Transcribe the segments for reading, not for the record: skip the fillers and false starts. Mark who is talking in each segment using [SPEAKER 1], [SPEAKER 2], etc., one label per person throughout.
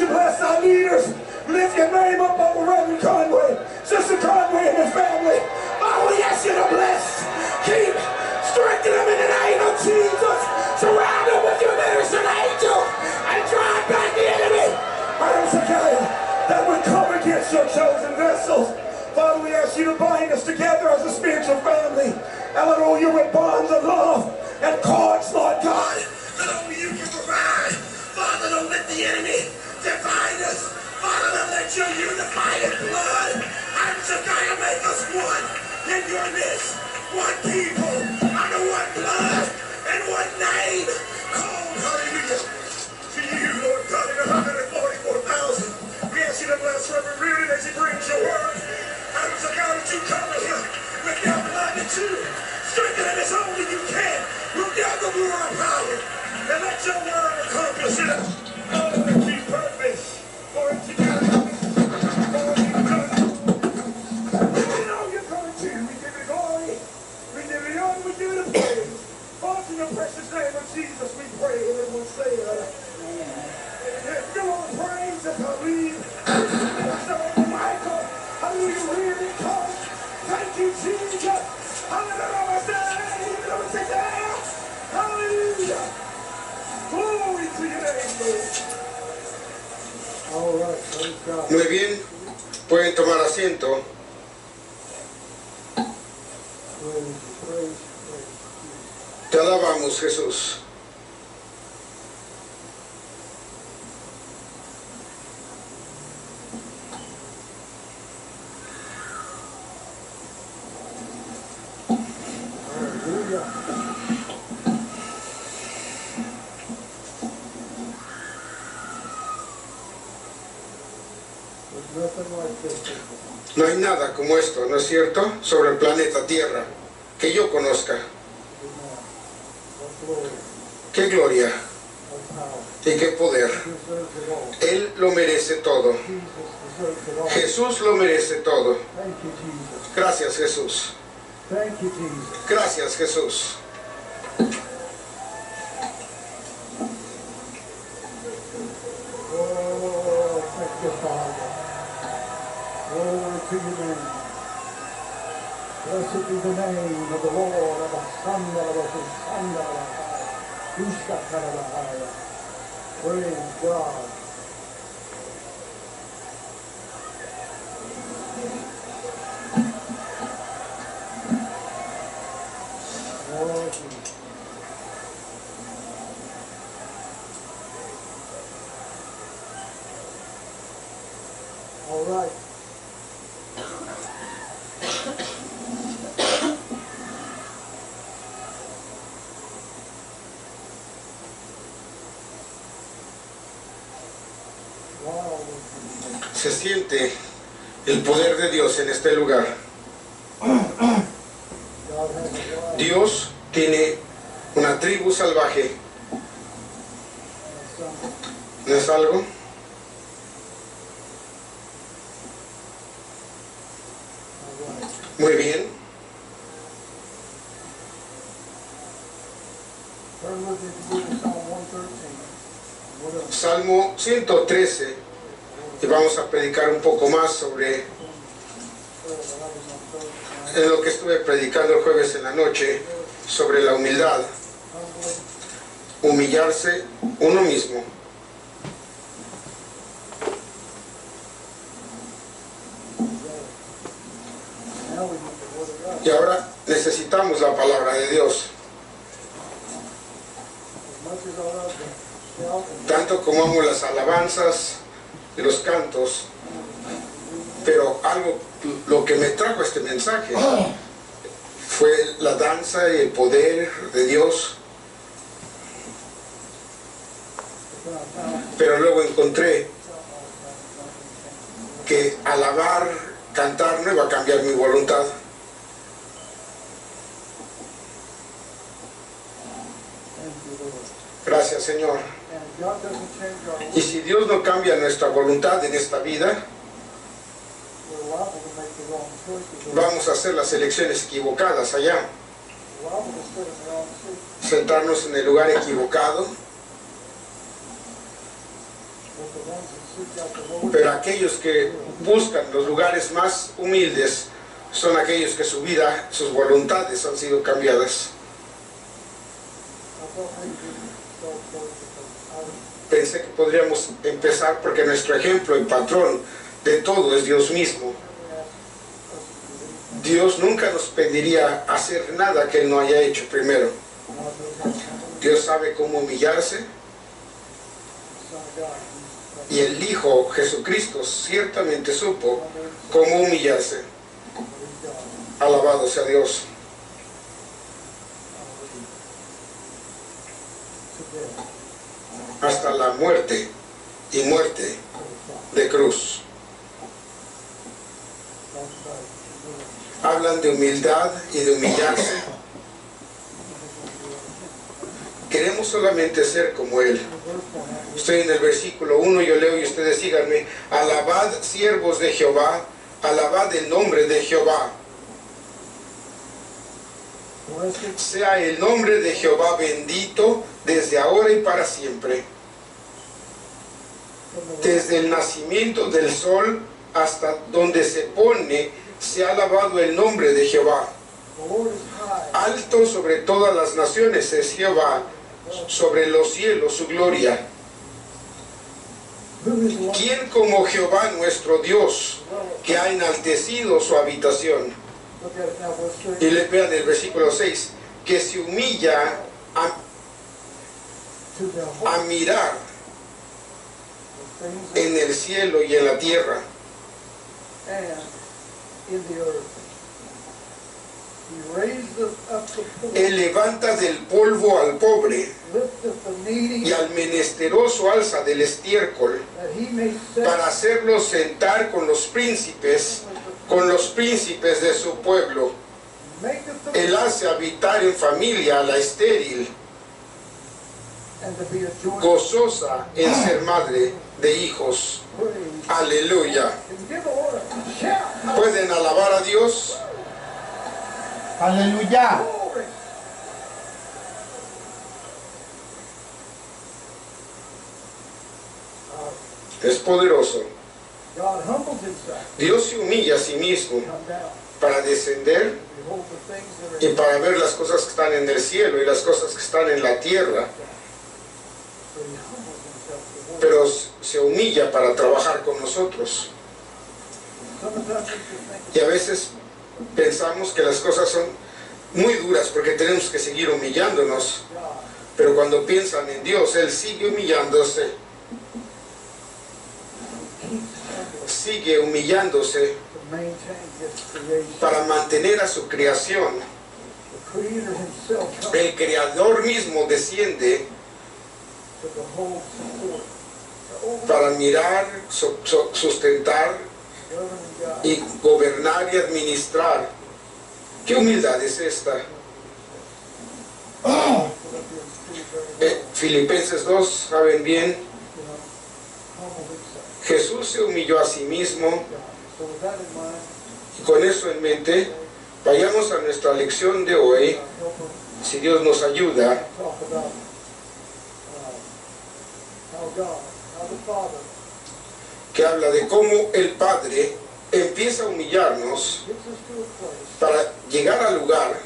[SPEAKER 1] you bless our leaders. Lift your name up over Reverend Conway, Sister Conway and his family. Father, we ask you to bless, keep, strengthen them in the name of Jesus. Surround them with your ministering angels and drive back the enemy. That would come against your chosen vessels. Father, we ask you to bind us together as a spiritual family. Hallelujah, with bonds of love and cords, Lord God, that only you can provide. Father, don't let the enemy divide us. Father, don't let your unified blood and Shekinah make us one in your midst. One people, under one blood and one name. Called, hallelujah, to you, Lord God, in 144,000. We ask you to bless Reverend Reardon as he brings your word. And so God, that you cover him with your blood, that you strengthen him as only you can. With your glory power. And let your word accomplish it. All of it be purpose. For it to God. For it to God. We know you're coming to. We give you glory. We give you honor. We give you the praise. Father, in the precious name of Jesus, we pray. And everyone say, come on, praise as I leave. Michael, hallelujah, really come. Thank you, Jesus. Hallelujah. Hallelujah. Glory to your name, Lord. All right, praise God.
[SPEAKER 2] Muy bien, pueden tomar asiento. Te alabamos, Jesús. No hay nada como esto, ¿no es cierto?, sobre el planeta Tierra, que yo conozca. ¡Qué gloria! Y qué poder. Él lo merece todo. Jesús lo merece todo. Gracias, Jesús. Gracias, Jesús.
[SPEAKER 1] To your name. Blessed be the name of the Lord of Praise God. All right.
[SPEAKER 2] Se siente el poder de Dios en este lugar. Dios tiene una tribu salvaje. ¿No es algo? Muy bien. Salmo 113. Y vamos a predicar un poco más sobre lo que estuve predicando el jueves en la noche, sobre la humildad. Humillarse uno mismo. Y ahora necesitamos la palabra de Dios. Tanto como amo las alabanzas y los cantos, pero lo que me trajo este mensaje fue la danza y el poder de Dios. Pero luego encontré que alabar, cantar no iba a cambiar mi voluntad. Gracias, Señor. Y si Dios no cambia nuestra voluntad en esta vida, vamos a hacer las elecciones equivocadas allá. Sentarnos en el lugar equivocado Pero aquellos que buscan los lugares más humildes son aquellos que su vida, sus voluntades han sido cambiadas. Pensé que podríamos empezar porque nuestro ejemplo y patrón de todo es Dios mismo. Dios nunca nos pediría hacer nada que Él no haya hecho primero. Dios sabe cómo humillarse, y el Hijo Jesucristo ciertamente supo cómo humillarse. Alabado sea Dios. Hasta la muerte y muerte de cruz. Hablan de humildad y de humillarse. Queremos solamente ser como Él. Estoy en el versículo 1, yo leo y ustedes síganme. Alabad, siervos de Jehová, alabad el nombre de Jehová. Sea el nombre de Jehová bendito desde ahora y para siempre. Desde el nacimiento del sol hasta donde se pone, se ha alabado el nombre de Jehová. Alto sobre todas las naciones es Jehová, sobre los cielos su gloria. ¿Quién como Jehová nuestro Dios, que ha enaltecido su habitación? Y le vean el versículo 6, que se humilla a mirar en el cielo y en la tierra. Él levanta del polvo al pobre y al menesteroso alza del estiércol, para hacerlos sentar con los príncipes de su pueblo. Él hace habitar en familia a la estéril, gozosa en ser madre de hijos. Aleluya. ¿Pueden alabar a Dios?
[SPEAKER 3] Aleluya.
[SPEAKER 2] Es poderoso. Dios se humilla a sí mismo para descender y para ver las cosas que están en el cielo y las cosas que están en la tierra. Pero se humilla para trabajar con nosotros. Y a veces pensamos que las cosas son muy duras porque tenemos que seguir humillándonos. Pero cuando piensan en Dios, Él sigue humillándose. Sigue humillándose para mantener a su creación. El Creador mismo desciende para mirar, sustentar y gobernar y administrar. ¿Qué humildad es esta? Filipenses 2, saben bien, Jesús se humilló a sí mismo. Y con eso en mente, vayamos a nuestra lección de hoy, si Dios nos ayuda. Que habla de cómo el Padre empieza a humillarnos para llegar al lugar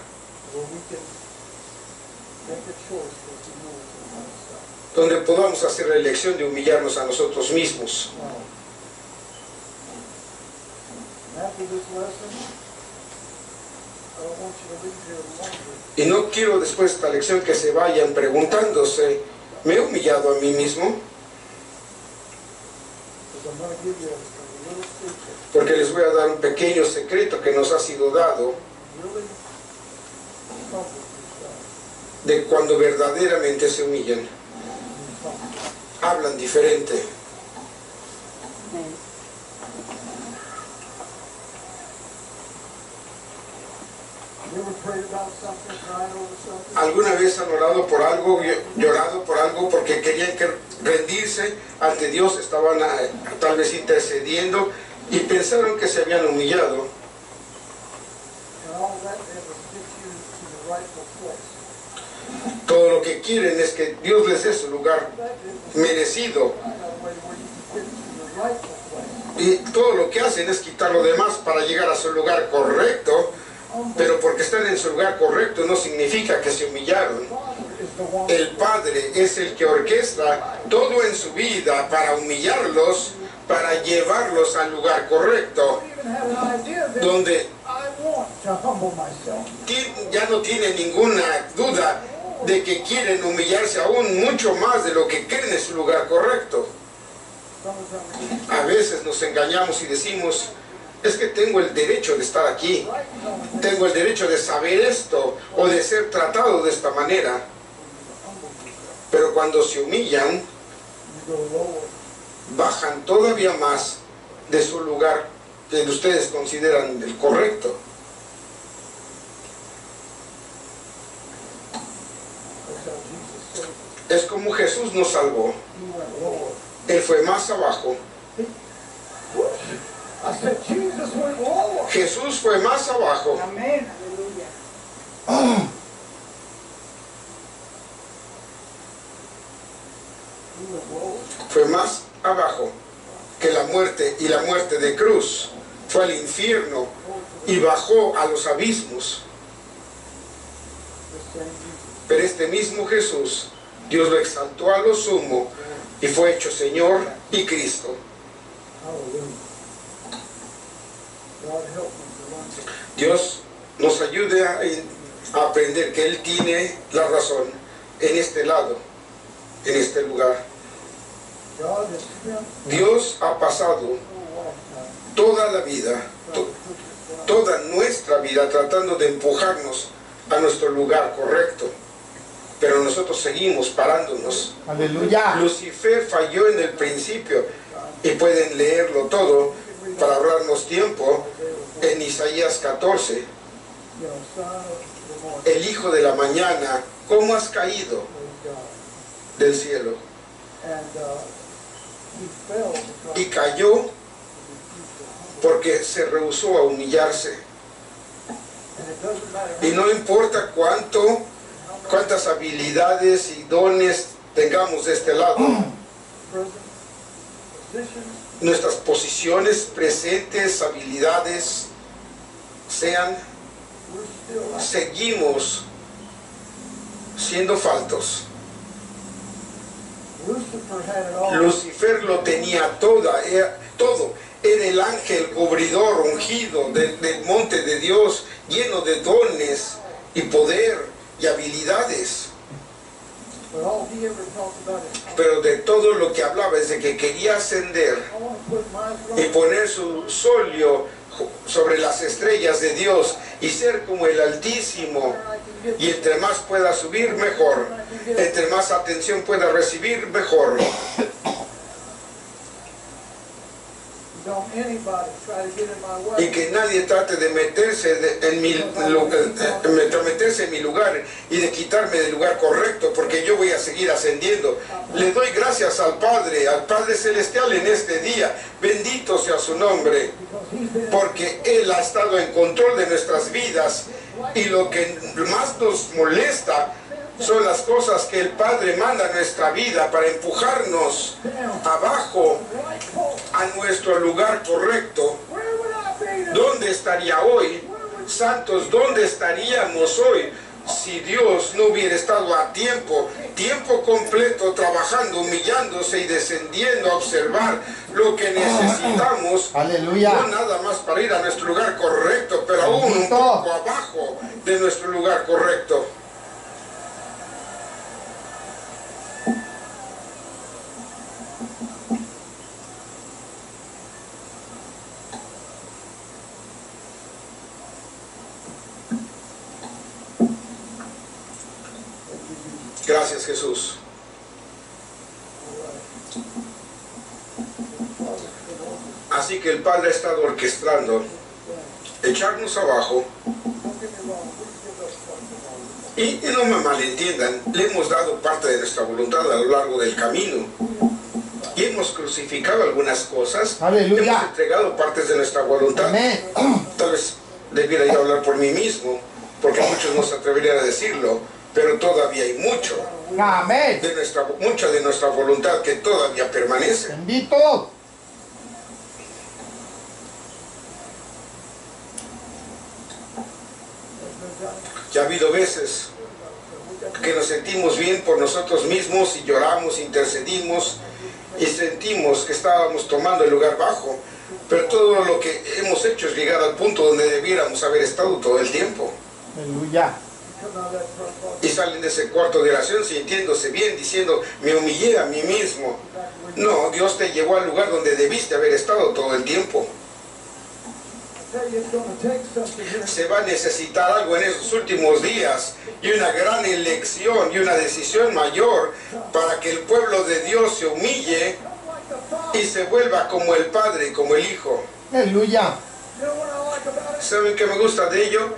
[SPEAKER 2] donde podamos hacer la elección de humillarnos a nosotros mismos. Y no quiero después de esta lección que se vayan preguntándose, ¿me he humillado a mí mismo? Porque les voy a dar un pequeño secreto que nos ha sido dado de cuando verdaderamente se humillan. Hablan diferente. ¿Alguna vez han orado por algo, llorado por algo porque querían rendirse ante Dios? Estaban tal vez intercediendo y pensaron que se habían humillado. Todo lo que quieren es que Dios les dé su lugar merecido. Y todo lo que hacen es quitar lo demás para llegar a su lugar correcto. Pero porque están en su lugar correcto no significa que se humillaron. El Padre es el que orquesta todo en su vida para humillarlos, para llevarlos al lugar correcto, donde ya no tiene ninguna duda de que quieren humillarse aún mucho más de lo que creen en su lugar correcto. A veces nos engañamos y decimos, es que tengo el derecho de estar aquí, tengo el derecho de saber esto o de ser tratado de esta manera. Pero cuando se humillan, bajan todavía más de su lugar que ustedes consideran el correcto. Es como Jesús nos salvó. Él fue más abajo. Jesús fue más abajo. Fue más abajo que la muerte, y la muerte de cruz. Fue al infierno y bajó a los abismos. Pero este mismo Jesús, Dios lo exaltó a lo sumo y fue hecho Señor y Cristo. Dios nos ayude a aprender que Él tiene la razón en este lado, en este lugar. Dios ha pasado toda la vida, toda nuestra vida tratando de empujarnos a nuestro lugar correcto, pero nosotros seguimos parándonos.
[SPEAKER 3] Aleluya.
[SPEAKER 2] Lucifer falló en el principio, y pueden leerlo todo para ahorrarnos tiempo en Isaías 14. El hijo de la mañana, ¿cómo has caído del cielo? Y cayó porque se rehusó a humillarse. Y no importa cuántas habilidades y dones tengamos de este lado, nuestras posiciones presentes, habilidades sean, seguimos siendo faltos. Lucifer lo tenía todo. Era el ángel cubridor ungido del monte de Dios, lleno de dones y poder y habilidades. Pero de todo lo que hablaba es de que quería ascender y poner su solio sobre las estrellas de Dios y ser como el Altísimo. Y entre más pueda subir, mejor. Entre más atención pueda recibir, mejor. Y que nadie trate de meterse en mi lugar y de quitarme del lugar correcto, porque yo voy a seguir ascendiendo. Le doy gracias al Padre Celestial en este día. Bendito sea su nombre, porque Él ha estado en control de nuestras vidas, y lo que más nos molesta son las cosas que el Padre manda a nuestra vida para empujarnos abajo a nuestro lugar correcto. ¿Dónde estaría hoy, santos? ¿Dónde estaríamos hoy si Dios no hubiera estado a tiempo completo, trabajando, humillándose y descendiendo a observar lo que necesitamos?
[SPEAKER 3] Aleluya.
[SPEAKER 2] No nada más para ir a nuestro lugar correcto, pero aún un poco abajo de nuestro lugar correcto. Gracias, Jesús. Así que el Padre ha estado orquestando echarnos abajo. Y no me malentiendan, le hemos dado parte de nuestra voluntad a lo largo del camino. Y hemos crucificado algunas cosas.
[SPEAKER 3] Aleluya.
[SPEAKER 2] Hemos entregado partes de nuestra voluntad.
[SPEAKER 3] Amén.
[SPEAKER 2] Tal vez debiera yo hablar por mí mismo, porque muchos no se atreverían a decirlo. Pero todavía hay mucho.
[SPEAKER 3] Amén.
[SPEAKER 2] Mucha de nuestra voluntad que todavía permanece.
[SPEAKER 3] Bendito.
[SPEAKER 2] Ya ha habido veces que nos sentimos bien por nosotros mismos y lloramos, intercedimos y sentimos que estábamos tomando el lugar bajo, pero todo lo que hemos hecho es llegar al punto donde debiéramos haber estado todo el tiempo.
[SPEAKER 3] Aleluya.
[SPEAKER 2] Y salen de ese cuarto de oración sintiéndose bien, diciendo, me humillé a mí mismo. No, Dios te llevó al lugar donde debiste haber estado todo el tiempo. Se va a necesitar algo en esos últimos días y una gran elección y una decisión mayor para que el pueblo de Dios se humille y se vuelva como el Padre y como el Hijo.
[SPEAKER 3] Aleluya.
[SPEAKER 2] ¿Saben qué me gusta de ello?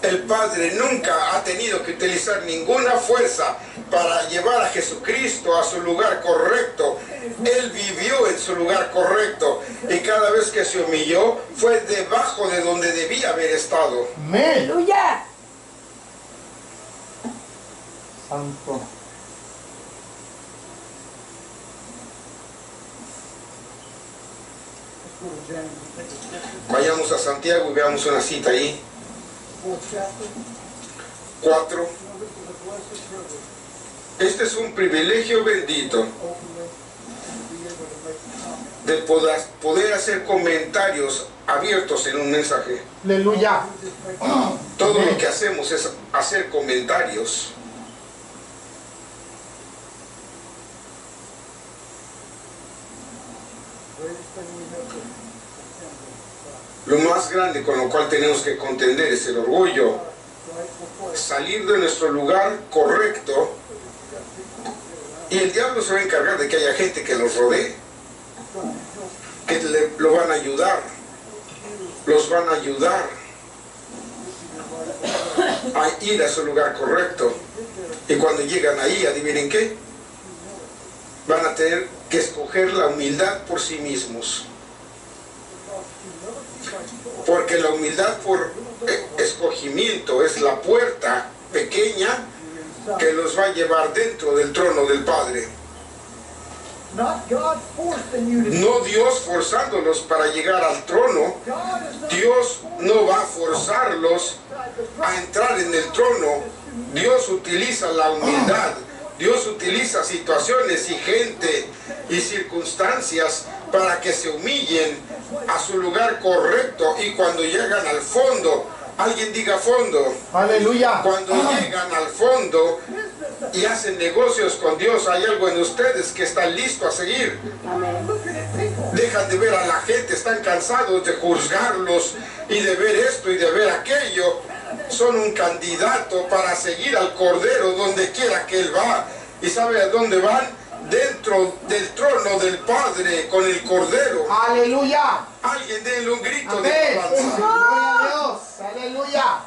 [SPEAKER 2] El Padre nunca ha tenido que utilizar ninguna fuerza para llevar a Jesucristo a su lugar correcto. Él vivió en su lugar correcto y cada vez que se humilló fue debajo de donde debía haber estado.
[SPEAKER 3] Amén.
[SPEAKER 4] Aleluya.
[SPEAKER 3] Santo.
[SPEAKER 2] Vayamos a Santiago y veamos una cita ahí. 4. Este es un privilegio bendito de poder hacer comentarios abiertos en un mensaje.
[SPEAKER 3] Aleluya.
[SPEAKER 2] Todo lo que hacemos es hacer comentarios. Lo más grande con lo cual tenemos que contender es el orgullo. Salir de nuestro lugar correcto. Y el diablo se va a encargar de que haya gente que los rodee, que lo van a ayudar, los van a ayudar a ir a su lugar correcto. Y cuando llegan ahí, adivinen qué, van a tener que escoger la humildad por sí mismos. Porque la humildad por escogimiento es la puerta pequeña que los va a llevar dentro del trono del Padre. No Dios forzándolos para llegar al trono. Dios no va a forzarlos a entrar en el trono. Dios utiliza la humildad. Dios utiliza situaciones y gente y circunstancias para que se humillen a su lugar correcto, y cuando llegan al fondo, alguien diga fondo.
[SPEAKER 3] Aleluya.
[SPEAKER 2] Cuando llegan al fondo y hacen negocios con Dios, hay algo en ustedes que están listos a seguir. Dejan de ver a la gente, están cansados de juzgarlos y de ver esto y de ver aquello. Son un candidato para seguir al Cordero donde quiera que Él va. ¿Y sabe a dónde van? Dentro del trono del Padre con el Cordero.
[SPEAKER 3] Aleluya.
[SPEAKER 2] Alguien denle un grito de
[SPEAKER 3] Amén.
[SPEAKER 2] alabanza.
[SPEAKER 3] Gloria a Dios. Aleluya.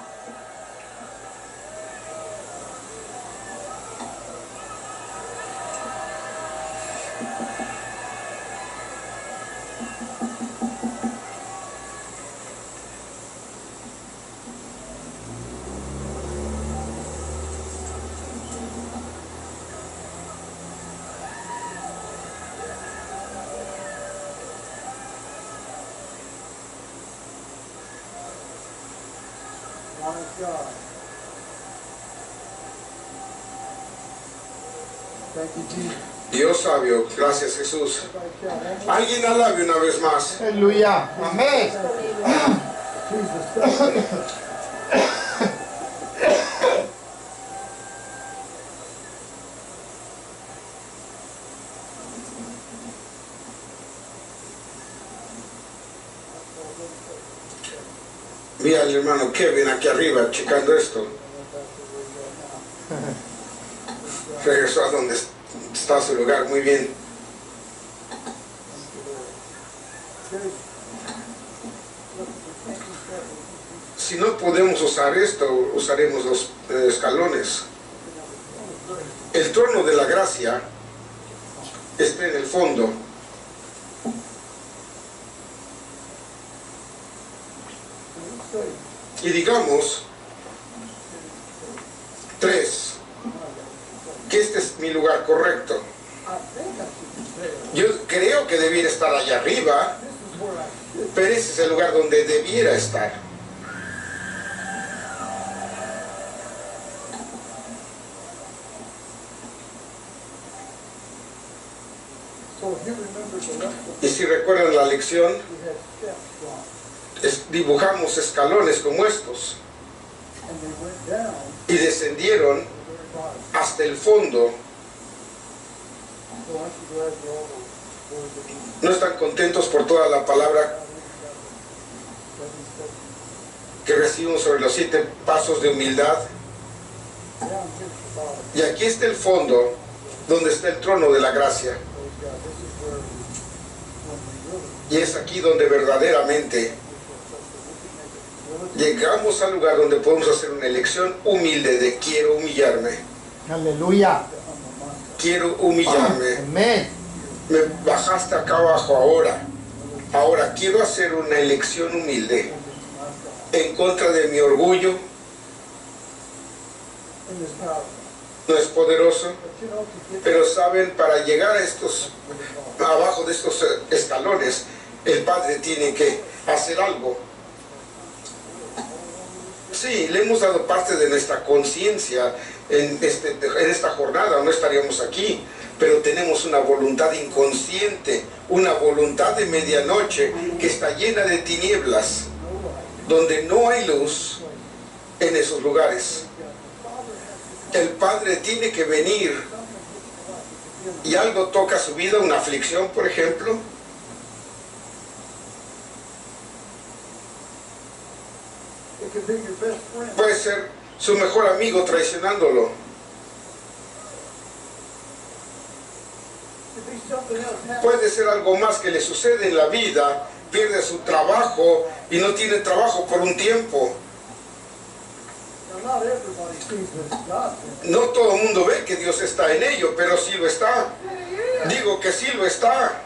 [SPEAKER 2] Dios sabio, gracias Jesús. Alguien alabe una vez más.
[SPEAKER 3] Aleluya. Amén.
[SPEAKER 2] Mira al hermano Kevin aquí arriba checando esto. Regresó a donde está su lugar, muy bien. Si no podemos usar esto, usaremos los escalones. El trono de la gracia está en el fondo. Y digamos, 3, que este es mi lugar correcto. Yo creo que debiera estar allá arriba, pero ese es el lugar donde debiera estar. Y si recuerdan la lección, dibujamos escalones como estos y descendieron hasta el fondo. ¿No están contentos por toda la palabra que recibimos sobre los 7 pasos de humildad? Y aquí está el fondo, donde está el trono de la gracia. Y es aquí donde verdaderamente llegamos al lugar donde podemos hacer una elección humilde de quiero humillarme.
[SPEAKER 3] Aleluya.
[SPEAKER 2] Quiero humillarme.
[SPEAKER 3] Amén.
[SPEAKER 2] Me bajaste acá abajo ahora. Ahora quiero hacer una elección humilde en contra de mi orgullo. No es poderoso, pero saben, para llegar a estos, abajo de estos escalones, el Padre tiene que hacer algo. Sí, le hemos dado parte de nuestra conciencia en esta jornada, no estaríamos aquí, pero tenemos una voluntad inconsciente, una voluntad de medianoche que está llena de tinieblas, donde no hay luz en esos lugares. El Padre tiene que venir y algo toca su vida, una aflicción, por ejemplo. Puede ser su mejor amigo traicionándolo. Puede ser algo más que le sucede en la vida, pierde su trabajo y no tiene trabajo por un tiempo. No todo el mundo ve que Dios está en ello, pero sí lo está. Digo que sí lo está.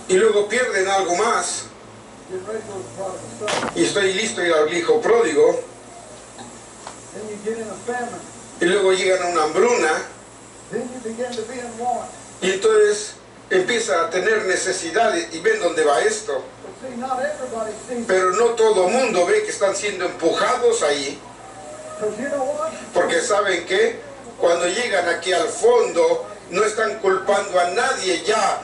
[SPEAKER 2] Y luego pierden algo más. Y estoy listo a ir al hijo pródigo. Y luego llegan a una hambruna. Y entonces empieza a tener necesidades y ven dónde va esto. Pero no todo el mundo ve que están siendo empujados ahí. Porque saben que cuando llegan aquí al fondo no están culpando a nadie ya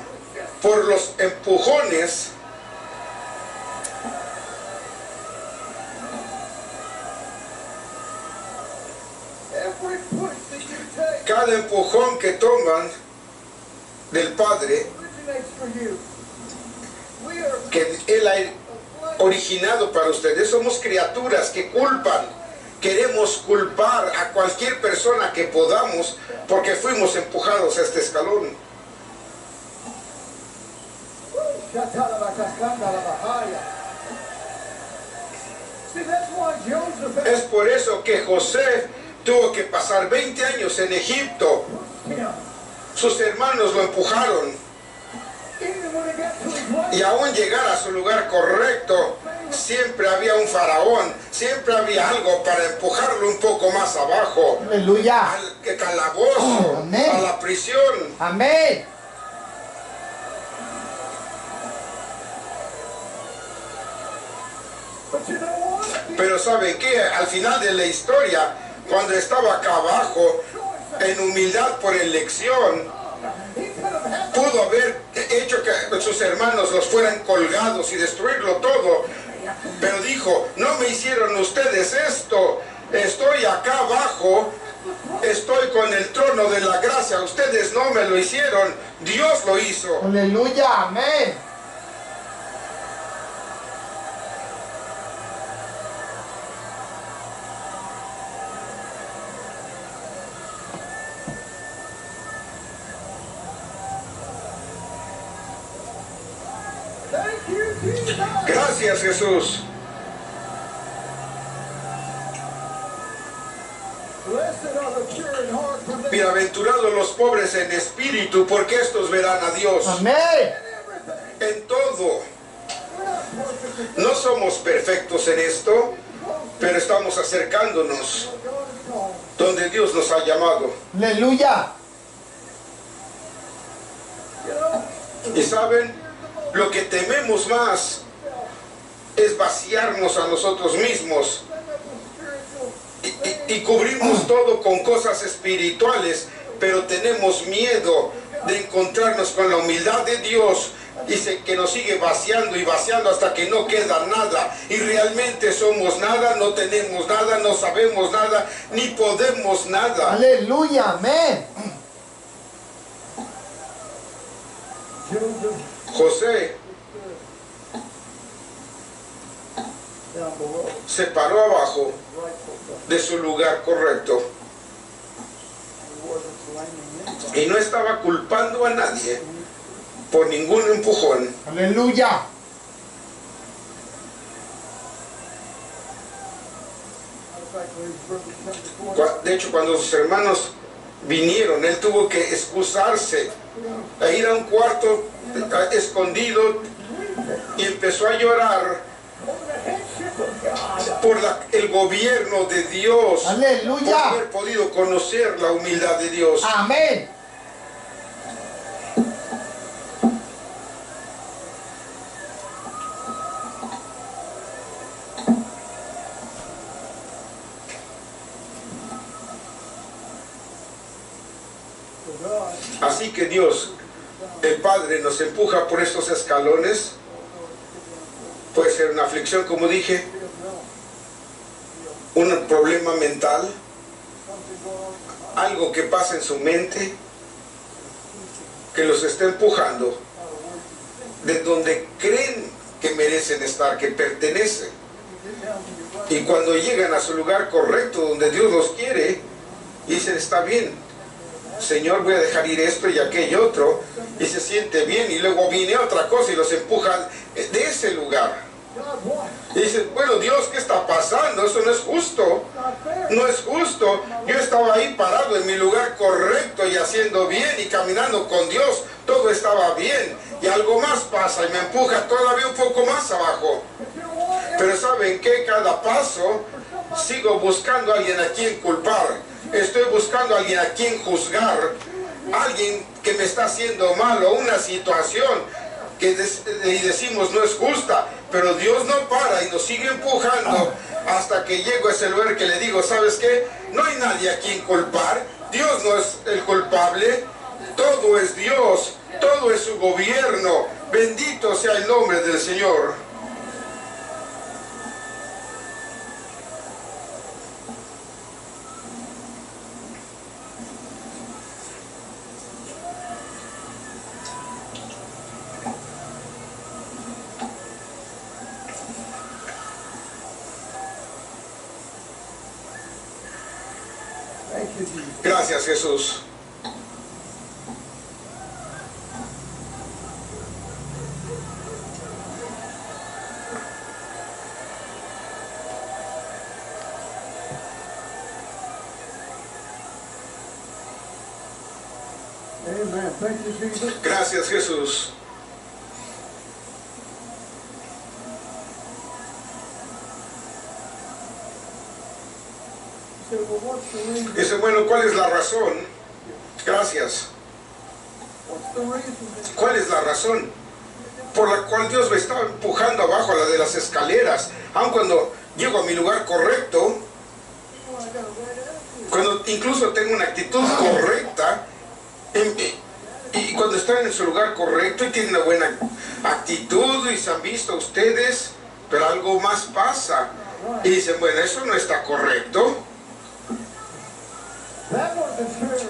[SPEAKER 2] por los empujones. Cada empujón que toman del Padre, que Él ha originado para ustedes, somos criaturas que culpan. Queremos culpar a cualquier persona que podamos porque fuimos empujados a este escalón. Es por eso que José tuvo que pasar 20 años en Egipto. Sus hermanos lo empujaron. Y aún llegar a su lugar correcto, siempre había un faraón, siempre había algo para empujarlo un poco más abajo.
[SPEAKER 3] Aleluya.
[SPEAKER 2] Al calabozo,
[SPEAKER 3] Amén.
[SPEAKER 2] a la prisión.
[SPEAKER 3] Amén.
[SPEAKER 2] Pero ¿saben qué? Al final de la historia, cuando estaba acá abajo, en humildad por elección, pudo haber hecho que sus hermanos los fueran colgados y destruirlo todo. Pero dijo, no me hicieron ustedes esto. Estoy acá abajo, estoy con el trono de la gracia. Ustedes no me lo hicieron, Dios lo hizo.
[SPEAKER 3] Aleluya. Amén.
[SPEAKER 2] Gracias, Jesús. Bienaventurados los pobres en espíritu, porque estos verán a Dios.
[SPEAKER 3] Amén.
[SPEAKER 2] En todo. No somos perfectos en esto, pero estamos acercándonos donde Dios nos ha llamado.
[SPEAKER 3] Aleluya.
[SPEAKER 2] Y saben, lo que tememos más es vaciarnos a nosotros mismos y cubrimos todo con cosas espirituales, pero tenemos miedo de encontrarnos con la humildad de Dios. Dice que nos sigue vaciando y vaciando hasta que no queda nada, y realmente somos nada, no tenemos nada, no sabemos nada, ni podemos nada.
[SPEAKER 3] Aleluya, amén.
[SPEAKER 2] José se paró abajo de su lugar correcto y no estaba culpando a nadie por ningún empujón.
[SPEAKER 3] Aleluya.
[SPEAKER 2] De hecho, cuando sus hermanos vinieron, él tuvo que excusarse, a ir a un cuarto escondido, y empezó a llorar por el gobierno de Dios.
[SPEAKER 3] Aleluya.
[SPEAKER 2] Por haber podido conocer la humildad de Dios.
[SPEAKER 3] Amén.
[SPEAKER 2] Así que Dios, el Padre, nos empuja por estos escalones. Puede ser una aflicción, como dije, un problema mental, algo que pasa en su mente, que los está empujando de donde creen que merecen estar, que pertenecen. Y cuando llegan a su lugar correcto, donde Dios los quiere, dicen, está bien, Señor, voy a dejar ir esto y aquello otro, y se siente bien, y luego viene otra cosa y los empujan de ese lugar. Y dicen, bueno, Dios, ¿qué está pasando? Eso no es justo. No es justo. Yo estaba ahí parado en mi lugar correcto y haciendo bien y caminando con Dios. Todo estaba bien. Y algo más pasa y me empuja todavía un poco más abajo. Pero ¿saben qué? Cada paso sigo buscando a alguien a quien culpar. Estoy buscando a alguien a quien juzgar. Alguien que me está haciendo mal, o una situación que decimos no es justa, pero Dios no para y nos sigue empujando hasta que llego a ese lugar que le digo, ¿sabes qué? No hay nadie a quien culpar. Dios no es el culpable. Todo es Dios. Todo es su gobierno. Bendito sea el nombre del Señor. Gracias, Jesús. Gracias, Jesús. Dice, bueno, ¿cuál es la razón? Gracias. ¿Cuál es la razón por la cual Dios me estaba empujando abajo a la de las escaleras? Aun cuando llego a mi lugar correcto, cuando incluso tengo una actitud correcta, y cuando están en su lugar correcto y tienen una buena actitud y se han visto ustedes, pero algo más pasa. Y dicen, bueno, eso no está correcto.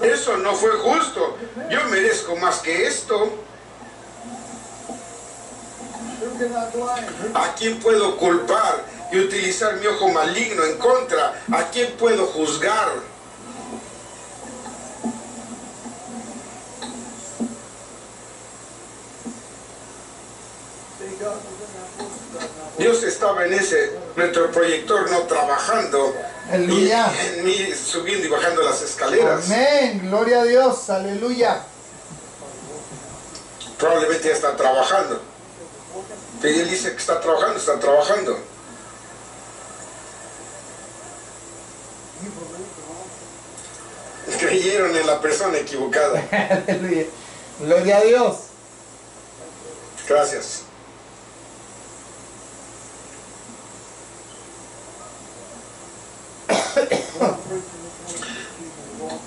[SPEAKER 2] Eso no fue justo. Yo merezco más que esto. ¿A quién puedo culpar y utilizar mi ojo maligno en contra? ¿A quién puedo juzgar? Dios estaba en ese retroproyector no trabajando.
[SPEAKER 3] Aleluya.
[SPEAKER 2] Y en mí subiendo y bajando las escaleras.
[SPEAKER 3] Amén. Gloria a Dios. Aleluya.
[SPEAKER 2] Probablemente ya está trabajando. Y él dice que está trabajando, está trabajando. Creyeron en la persona equivocada.
[SPEAKER 3] Aleluya. Gloria a Dios.
[SPEAKER 2] Gracias.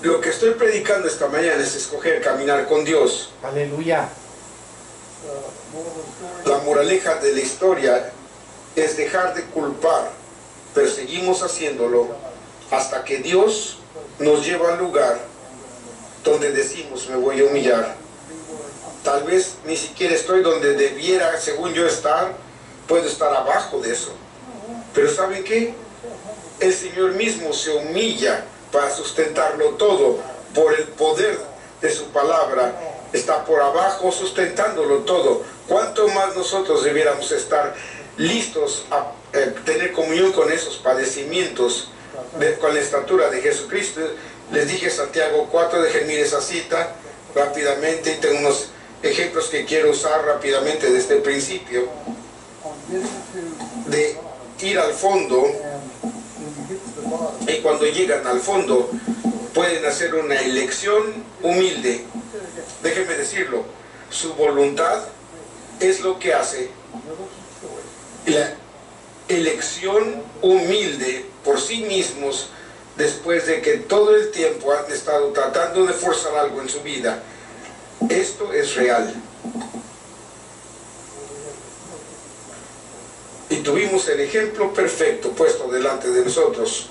[SPEAKER 2] Lo que estoy predicando esta mañana es escoger caminar con Dios.
[SPEAKER 3] Aleluya.
[SPEAKER 2] La moraleja de la historia es dejar de culpar, pero seguimos haciéndolo hasta que Dios nos lleva al lugar donde decimos, me voy a humillar. Tal vez ni siquiera estoy donde debiera, según yo, estar. Puedo estar abajo de eso. Pero ¿saben qué? El Señor mismo se humilla para sustentarlo todo. Por el poder de su palabra, está por abajo sustentándolo todo. ¿Cuánto más nosotros debiéramos estar listos a tener comunión con esos padecimientos con la estatura de Jesucristo? Les dije Santiago 4, dejen mirar esa cita rápidamente, y tengo unos ejemplos que quiero usar rápidamente desde el principio, de ir al fondo, y cuando llegan al fondo pueden hacer una elección humilde. Déjenme decirlo, su voluntad es lo que hace. La elección humilde por sí mismos, después de que todo el tiempo han estado tratando de forzar algo en su vida. Esto es real. Y tuvimos el ejemplo perfecto puesto delante de nosotros.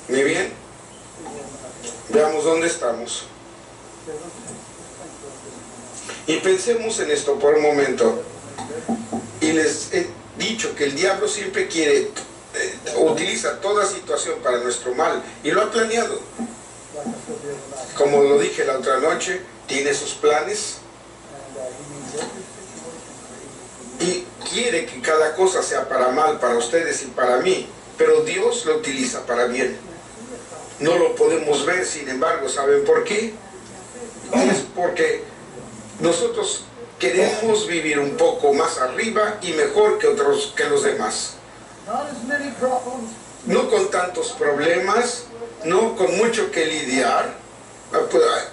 [SPEAKER 2] ¿Muy bien? Veamos dónde estamos. Y pensemos en esto por un momento. Y les he dicho que el diablo siempre quiere, utiliza toda situación para nuestro mal, y lo ha planeado. Como lo dije la otra noche, tiene sus planes y quiere que cada cosa sea para mal, para ustedes y para mí, pero Dios lo utiliza para bien. No lo podemos ver, sin embargo, ¿saben por qué? Es porque nosotros queremos vivir un poco más arriba y mejor que los demás. No con tantos problemas, no con mucho que lidiar,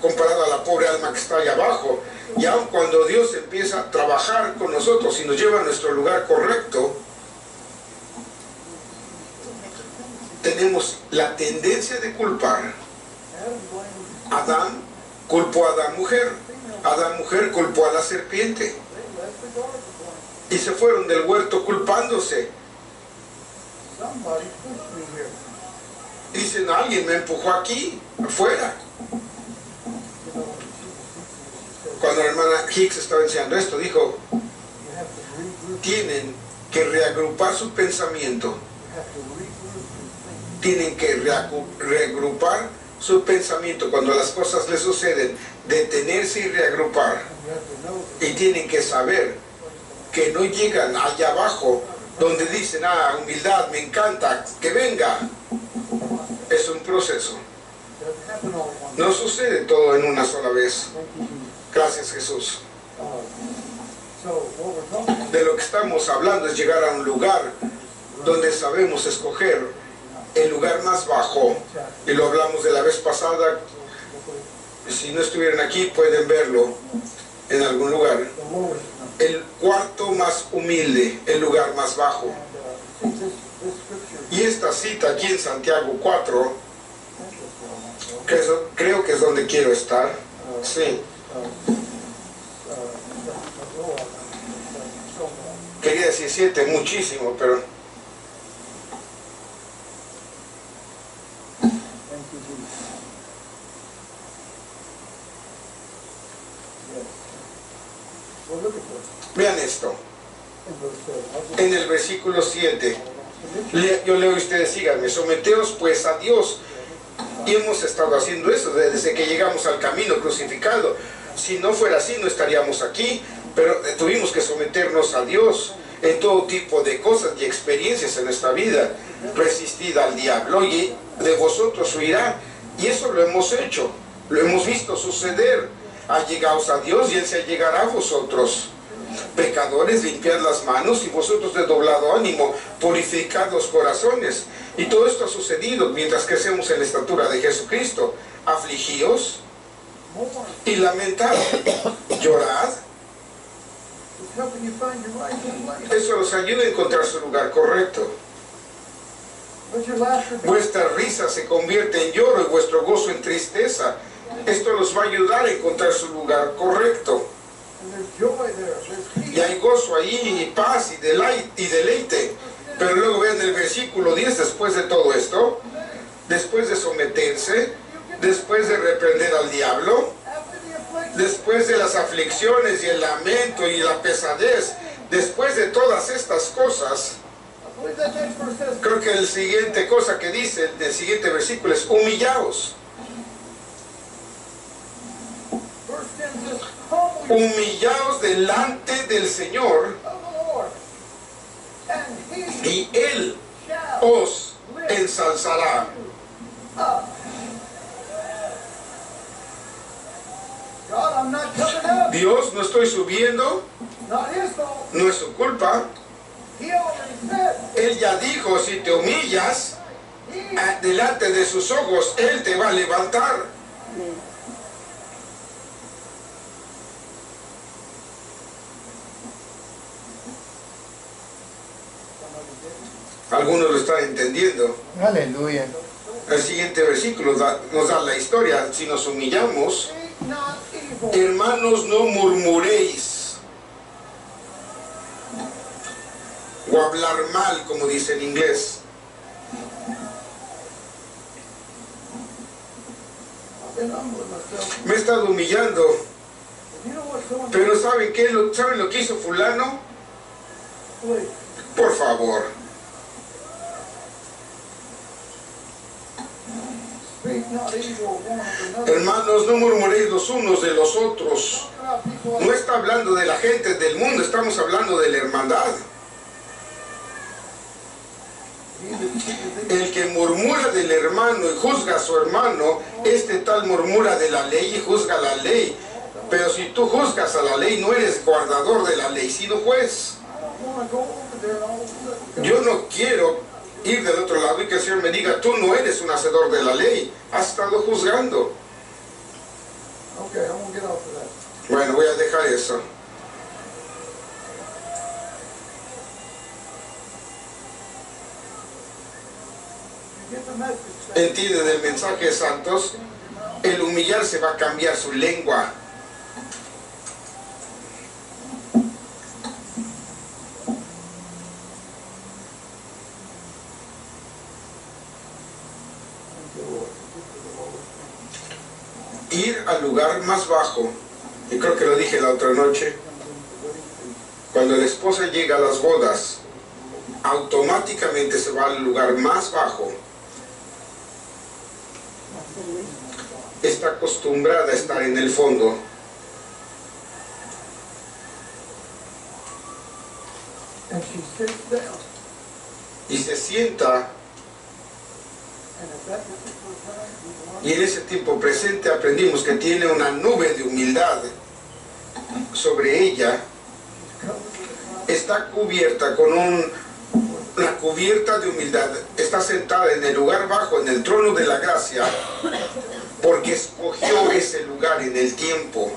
[SPEAKER 2] comparado a la pobre alma que está allá abajo. Y aun cuando Dios empieza a trabajar con nosotros y nos lleva a nuestro lugar correcto, tenemos la tendencia de culpar. Adán culpó a Adán mujer, Adán mujer culpó a la serpiente, y se fueron del huerto culpándose. Dicen, alguien me empujó aquí, afuera. Cuando la hermana Hicks estaba enseñando esto, dijo, tienen que reagrupar su pensamiento. Tienen que reagrupar su pensamiento cuando las cosas les suceden, detenerse y reagrupar. Y tienen que saber que no llegan allá abajo donde dicen, humildad, me encanta, que venga. Es un proceso. No sucede todo en una sola vez. Gracias, Jesús. De lo que estamos hablando es llegar a un lugar donde sabemos escoger el lugar más bajo, y lo hablamos de la vez pasada. Si no estuvieran aquí pueden verlo en algún lugar. El cuarto más humilde, el lugar más bajo. Y esta cita aquí en Santiago 4, creo que es donde quiero estar. Sí. Quería decir 7, muchísimo, pero vean esto. En el versículo 7, yo leo y ustedes síganme. Someteos pues a Dios. Y hemos estado haciendo eso desde que llegamos al camino crucificado. Si no fuera así, no estaríamos aquí. Pero tuvimos que someternos a Dios en todo tipo de cosas y experiencias en nuestra vida. Resistid al diablo y de vosotros huirá. Y eso lo hemos hecho. Lo hemos visto suceder. Allegaos a Dios y Él se allegará a vosotros. Pecadores, limpiad las manos, y vosotros de doblado ánimo, purificad los corazones. Y todo esto ha sucedido mientras crecemos en la estatura de Jesucristo. Afligíos
[SPEAKER 1] mourn.
[SPEAKER 2] y lamentad, llorad.
[SPEAKER 1] It's helping you find your rightful place.
[SPEAKER 2] Eso los ayuda a encontrar su lugar correcto.
[SPEAKER 1] But your laughter,
[SPEAKER 2] Vuestra risa se convierte en lloro y vuestro gozo en tristeza. Esto los va a ayudar a encontrar su lugar correcto.
[SPEAKER 1] and there's joy there. There's
[SPEAKER 2] Y
[SPEAKER 1] peace.
[SPEAKER 2] hay gozo ahí, y paz y deleite. Pero luego vean el versículo 10, después de todo esto, después de someterse, después de reprender al diablo,
[SPEAKER 1] After the affliction,
[SPEAKER 2] después de las aflicciones y el lamento y la pesadez, después de todas estas cosas,
[SPEAKER 1] I believe that next verse says,
[SPEAKER 2] creo que el siguiente cosa que dice, el siguiente versículo es humillaos.
[SPEAKER 1] verse 10 says, humble yourself
[SPEAKER 2] Humillaos delante del Señor
[SPEAKER 1] of the Lord, and he
[SPEAKER 2] y Él
[SPEAKER 1] shall
[SPEAKER 2] os
[SPEAKER 1] lift
[SPEAKER 2] ensalzará.
[SPEAKER 1] you up. God, I'm not coming up.
[SPEAKER 2] Dios, no estoy subiendo,
[SPEAKER 1] Not his fault.
[SPEAKER 2] no es su culpa.
[SPEAKER 1] He already said,
[SPEAKER 2] Él ya dijo, si te humillas
[SPEAKER 1] he
[SPEAKER 2] delante de sus ojos, Él te va a levantar. Algunos lo están entendiendo.
[SPEAKER 3] Aleluya.
[SPEAKER 2] El siguiente versículo nos da la historia. Si nos humillamos,
[SPEAKER 1] speak not evil.
[SPEAKER 2] hermanos, no murmuréis o hablar mal, como dice en inglés.
[SPEAKER 1] I've been humbling myself.
[SPEAKER 2] Me he estado humillando,
[SPEAKER 1] You know what's going on?
[SPEAKER 2] pero ¿saben qué? ¿Saben lo que hizo fulano?
[SPEAKER 1] Please.
[SPEAKER 2] Por favor,
[SPEAKER 1] Speak not evil one of another.
[SPEAKER 2] hermanos, no murmuréis los unos de los otros.
[SPEAKER 1] Talking about people
[SPEAKER 2] No está hablando de la gente del mundo, estamos hablando de la hermandad. El que murmura del hermano y juzga a su hermano, este tal murmura de la ley y juzga la ley. Pero si tú juzgas a la ley, no eres guardador de la ley, sino juez.
[SPEAKER 1] I don't want to go over there and all of a sudden
[SPEAKER 2] Yo no quiero ir del otro lado y que el Señor me diga, tú no eres un hacedor de la ley, has estado juzgando.
[SPEAKER 1] Okay, I'm gonna get off of that.
[SPEAKER 2] Bueno, voy a dejar eso.
[SPEAKER 1] You get the message.
[SPEAKER 2] ¿Entienden el mensaje, santos? El humillarse va a cambiar su lengua. Ir al lugar más bajo, y creo que lo dije la otra noche, cuando la esposa llega a las bodas, automáticamente se va al lugar más bajo. Está acostumbrada a estar en el fondo.
[SPEAKER 1] And she sits down.
[SPEAKER 2] Y se sienta,
[SPEAKER 1] And at that particular time, you want
[SPEAKER 2] y en ese tiempo presente aprendimos que tiene una nube de humildad sobre ella.
[SPEAKER 1] she's covered with a cloud.
[SPEAKER 2] Está cubierta con una cubierta de humildad. Está sentada en el lugar bajo, en el trono de la gracia, porque escogió ese lugar en el tiempo,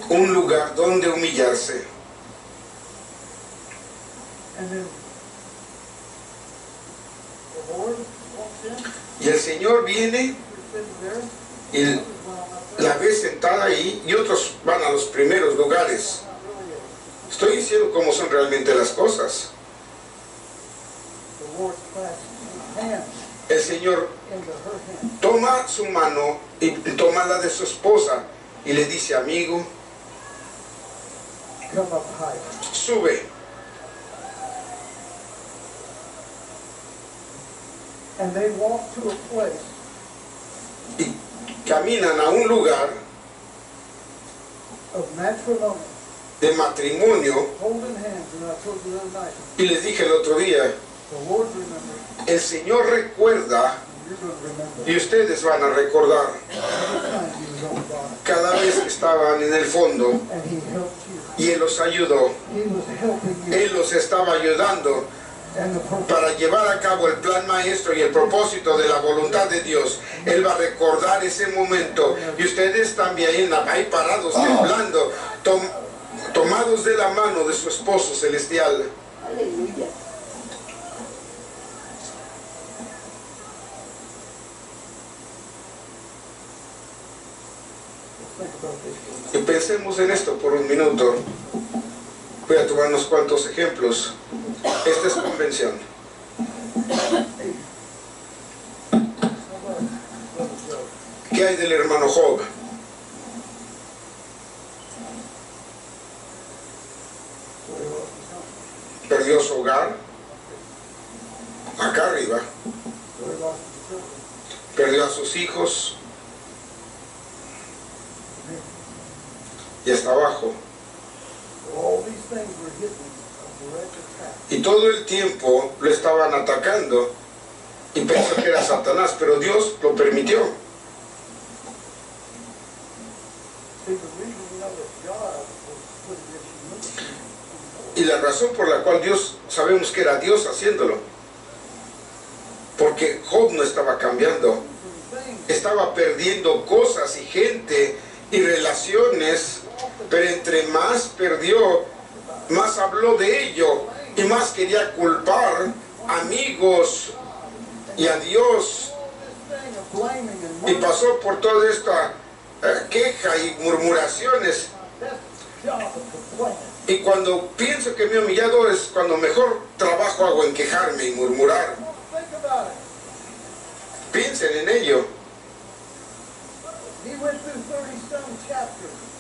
[SPEAKER 2] un lugar donde humillarse.
[SPEAKER 1] And then the Lord walks in.
[SPEAKER 2] Y el Señor viene
[SPEAKER 1] You're sitting there.
[SPEAKER 2] y la ve sentada ahí, y otros van a los primeros lugares. Estoy diciendo cómo son realmente las cosas.
[SPEAKER 1] The Lord clasps his hand
[SPEAKER 2] El Señor
[SPEAKER 1] into her hand.
[SPEAKER 2] toma su mano y toma la de su esposa y le dice, amigo,
[SPEAKER 1] Come up higher.
[SPEAKER 2] sube.
[SPEAKER 1] And they walk to a place
[SPEAKER 2] Y caminan a un lugar
[SPEAKER 1] of matrimony,
[SPEAKER 2] de matrimonio.
[SPEAKER 1] holding hands. And I told you the other night,
[SPEAKER 2] Y les dije el otro día,
[SPEAKER 1] the Lord remembers,
[SPEAKER 2] el Señor recuerda
[SPEAKER 1] and you're going to remember.
[SPEAKER 2] y ustedes van a recordar
[SPEAKER 1] Every time he was on the bottom.
[SPEAKER 2] cada vez que estaban en el fondo
[SPEAKER 1] And he helped you.
[SPEAKER 2] y Él los ayudó.
[SPEAKER 1] He was helping you.
[SPEAKER 2] Él los estaba ayudando. para llevar a cabo el plan maestro y el propósito de la voluntad de Dios. Él va a recordar ese momento y ustedes también ahí parados temblando, tomados de la mano de su esposo celestial.
[SPEAKER 4] Aleluya.
[SPEAKER 2] Y pensemos en esto por un minuto. Voy a tomar unos cuantos ejemplos. Esta es convención. ¿Qué hay del hermano Job? Perdió su hogar, acá arriba. Perdió a sus hijos, y hasta abajo. Y todo el tiempo lo estaban atacando y pensó que era Satanás, pero Dios lo permitió. Y la razón por la cual Dios, sabemos que era Dios haciéndolo, porque Job no estaba cambiando, estaba perdiendo cosas y gente y relaciones, pero entre más perdió, más habló de ello y más quería culpar amigos y a Dios, y pasó por toda esta queja y murmuraciones. Y cuando pienso que me he humillado es cuando mejor trabajo hago en quejarme y murmurar. Piensen en ello.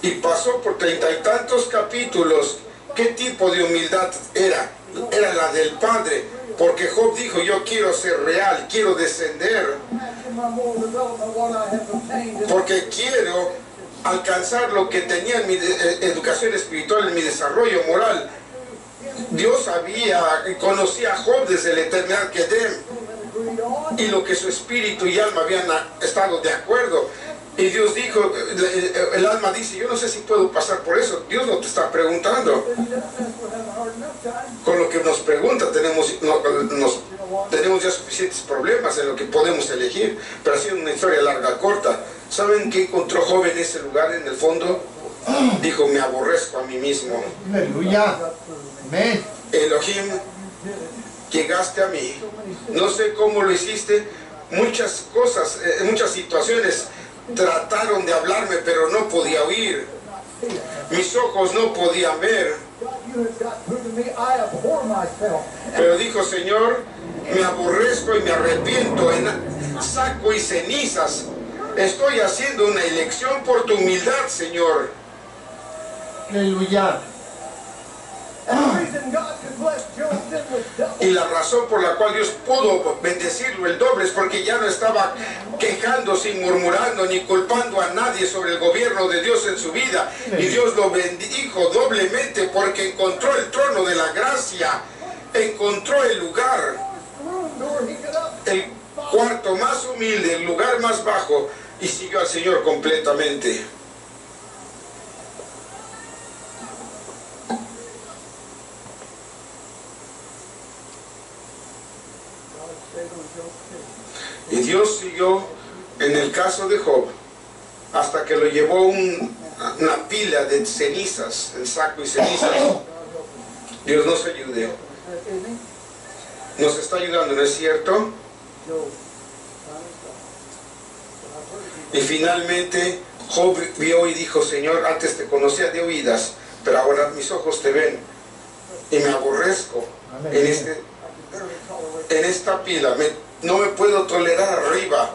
[SPEAKER 2] Y pasó por 30 y tantos capítulos. ¿Qué tipo de humildad era? Era la del Padre, porque Job dijo: yo quiero ser real, quiero descender, porque quiero alcanzar lo que tenía en mi educación espiritual, en mi desarrollo moral. Dios conocía a Job desde la eternidad que Edén, y lo que su espíritu y alma habían estado de acuerdo. Y Dios dijo, el alma dice: yo no sé si puedo pasar por eso. Dios no te está preguntando. Con lo que nos pregunta tenemos ya suficientes problemas en lo que podemos elegir. Pero ha sido una historia larga, corta. ¿Saben qué encontró Job en ese lugar, en el fondo? Dijo: me aborrezco a mí mismo.
[SPEAKER 3] Aleluya. Amén.
[SPEAKER 2] Elohim, llegaste a mí. No sé cómo lo hiciste. Muchas cosas, muchas situaciones trataron de hablarme, pero no podía oír. Mis ojos no podían ver. Pero dijo: Señor, me aborrezco y me arrepiento en saco y cenizas. Estoy haciendo una elección por tu humildad, Señor.
[SPEAKER 3] Aleluya.
[SPEAKER 2] Y la razón por la cual Dios pudo bendecirlo el doble es porque ya no estaba quejándose y murmurando ni culpando a nadie sobre el gobierno de Dios en su vida. Y Dios lo bendijo doblemente porque encontró el trono de la gracia, encontró el lugar, el cuarto más humilde, el lugar más bajo, y siguió al Señor completamente. Y Dios siguió en el caso de Job hasta que lo llevó una pila de cenizas, el saco y cenizas. Dios nos ayude. Nos está ayudando, ¿no es cierto? Y finalmente Job vio y dijo: Señor, antes te conocía de oídas, pero ahora mis ojos te ven y me aborrezco en esta pila. No me puedo tolerar arriba,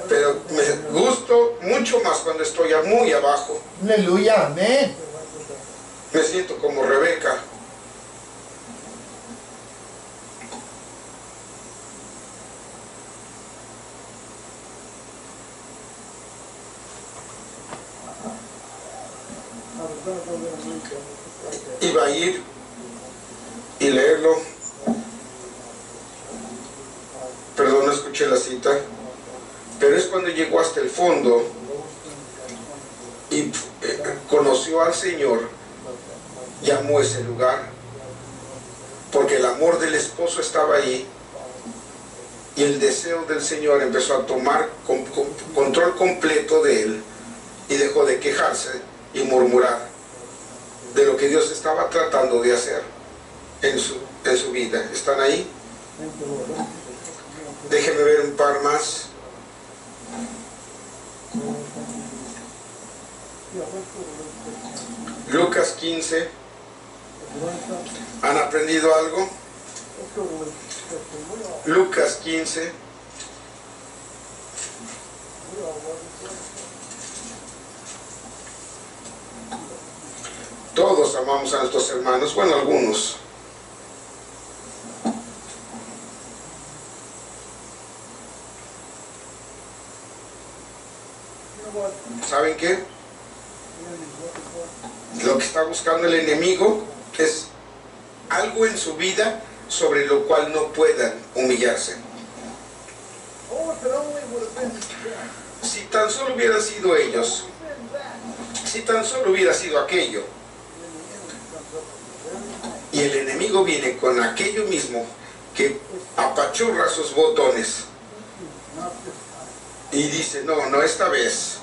[SPEAKER 2] pero me gusto mucho más cuando estoy muy abajo.
[SPEAKER 3] Aleluya. Amén.
[SPEAKER 2] Me siento como Rebeca. Iba a ir y leerlo. Perdón, no escuché la cita. Pero es cuando llegó hasta el fondo y conoció al Señor, llamó ese lugar porque el amor del esposo estaba ahí y el deseo del Señor empezó a tomar control completo de él y dejó de quejarse y murmurar de lo que Dios estaba tratando de hacer en su vida. ¿Están ahí? Déjenme ver un par más. Lucas 15. ¿Han aprendido algo? Lucas 15. Todos amamos a nuestros hermanos, bueno, algunos. ¿Saben qué? Lo que está buscando el enemigo es algo en su vida sobre lo cual no puedan humillarse. Si tan solo hubieran sido ellos, si tan solo hubiera sido aquello, y el enemigo viene con aquello mismo que apachurra sus botones y dice, no esta vez,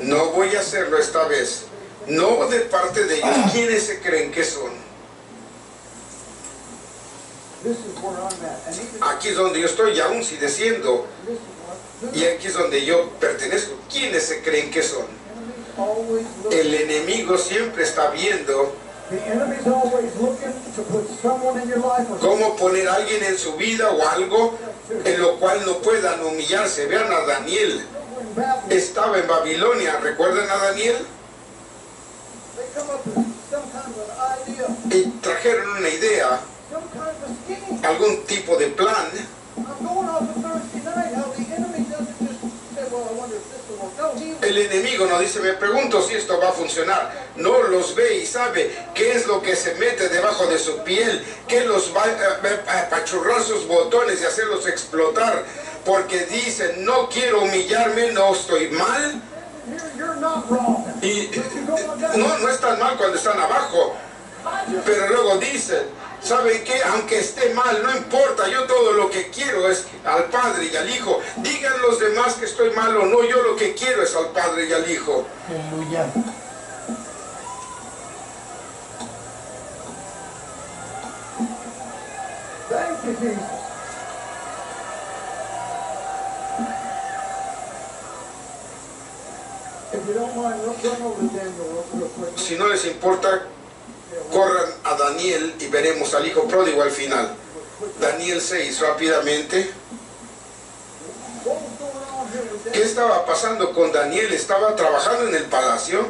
[SPEAKER 2] no voy a hacerlo esta vez, no de parte de ellos. ¿Quiénes se creen que son? Aquí es donde yo estoy, y aún sigue siendo, y aquí es donde yo pertenezco. ¿Quiénes se creen que son? El enemigo siempre está viendo cómo poner a alguien en su vida o algo en lo cual no puedan humillarse. Vean a Daniel, estaba en Babilonia, ¿recuerdan a Daniel? Y trajeron una idea, algún tipo de plan. El enemigo no dice, me pregunto si esto va a funcionar. No, los ve y sabe qué es lo que se mete debajo de su piel, que los va a apachurrar sus botones y hacerlos explotar, porque dicen, no quiero humillarme, no estoy mal. Y no están mal cuando están abajo, pero luego dicen, ¿saben qué? Aunque esté mal, no importa, yo todo lo que quiero es al Padre y al Hijo. Digan los demás que estoy mal o no, yo lo que quiero es al Padre y al Hijo.
[SPEAKER 3] Aleluya.
[SPEAKER 2] Si no les importa, corran a Daniel y veremos al hijo pródigo al final. Daniel 6, rápidamente. ¿Qué estaba pasando con Daniel? Estaba trabajando en el palacio,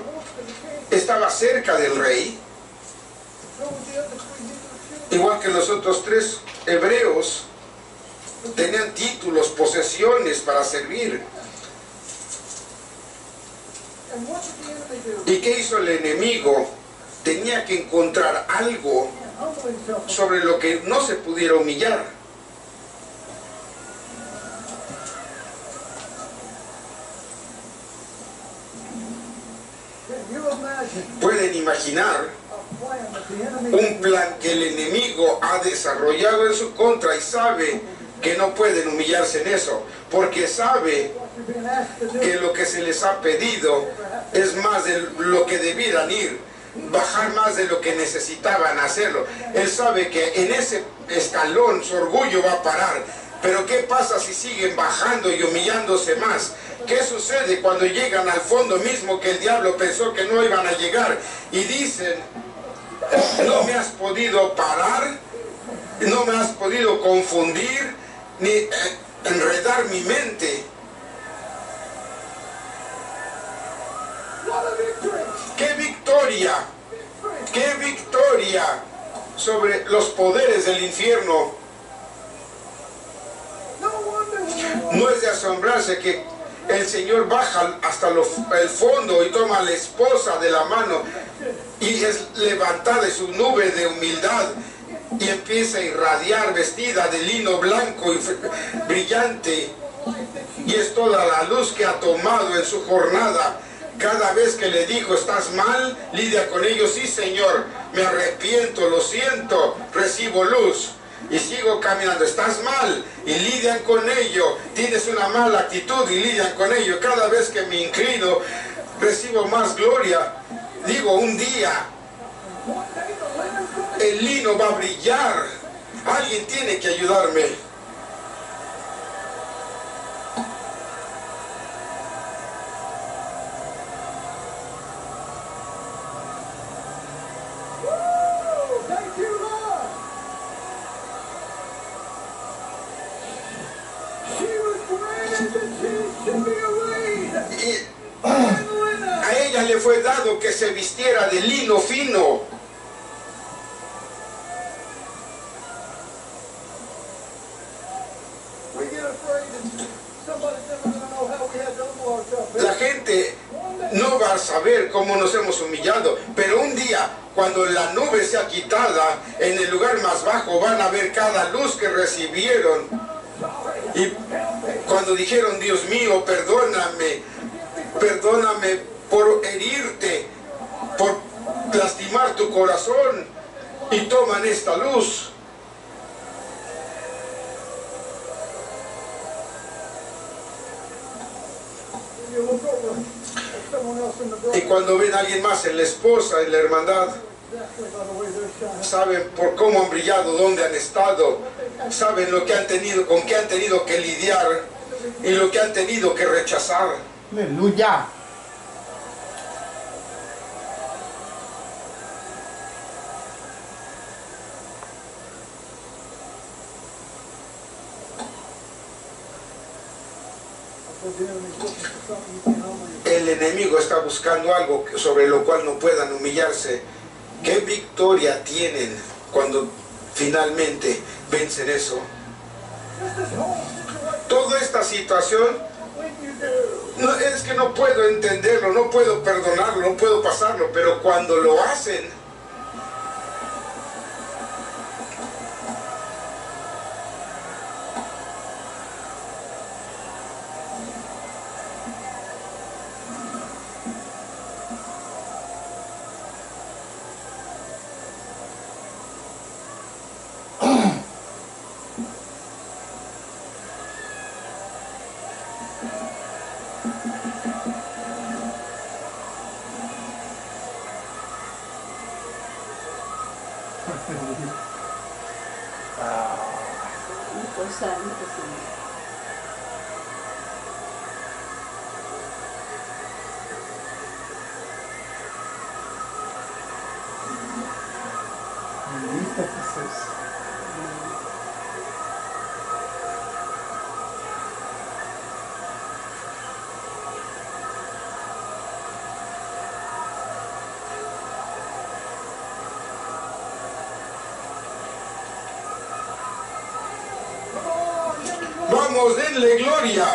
[SPEAKER 2] estaba cerca del rey, igual que los otros tres hebreos. Tenían títulos, posesiones para servir. ¿Y qué hizo el enemigo? Tenía que encontrar algo sobre lo que no se pudiera humillar. Pueden imaginar un plan que el enemigo ha desarrollado en su contra y sabe que no pueden humillarse en eso, porque sabe que lo que se les ha pedido es más de lo que debieran ir, bajar más de lo que necesitaban hacerlo. Él sabe que en ese escalón su orgullo va a parar, pero ¿qué pasa si siguen bajando y humillándose más? ¿Qué sucede cuando llegan al fondo mismo que el diablo pensó que no iban a llegar? Y dicen, no me has podido parar, no me has podido confundir, ni enredar mi mente. ¡Qué victoria! ¡Qué victoria sobre los poderes del infierno! No es de asombrarse que el Señor baja hasta el fondo y toma a la esposa de la mano y es levantada de su nube de humildad y empieza a irradiar vestida de lino blanco y brillante, y es toda la luz que ha tomado en su jornada Cada vez que le digo, estás mal, lidia con ello. Sí, Señor, me arrepiento, lo siento, recibo luz. Y sigo caminando. Estás mal y lidian con ello. Tienes una mala actitud y lidian con ello. Cada vez que me inclino, recibo más gloria. Digo, un día el lino va a brillar. Alguien tiene que ayudarme. A ella le fue dado que se vistiera de lino fino. La gente no va a saber cómo nos hemos humillado, pero un día, cuando la nube sea quitada, en el lugar más bajo van a ver cada luz que recibieron. Y cuando dijeron, Dios mío, perdóname, perdóname por herirte, por lastimar tu corazón, y toman esta luz. Y cuando ven a alguien más, en la esposa, en la hermandad, saben por cómo han brillado, dónde han estado, saben lo que han tenido, con qué han tenido que lidiar y lo que han tenido que rechazar.
[SPEAKER 3] Aleluya.
[SPEAKER 2] El enemigo está buscando algo sobre lo cual no puedan humillarse. ¿Qué victoria tienen cuando finalmente vencen eso? Toda esta situación, no, es que no puedo entenderlo, no puedo perdonarlo, no puedo pasarlo, pero cuando lo hacen, vamos, denle gloria,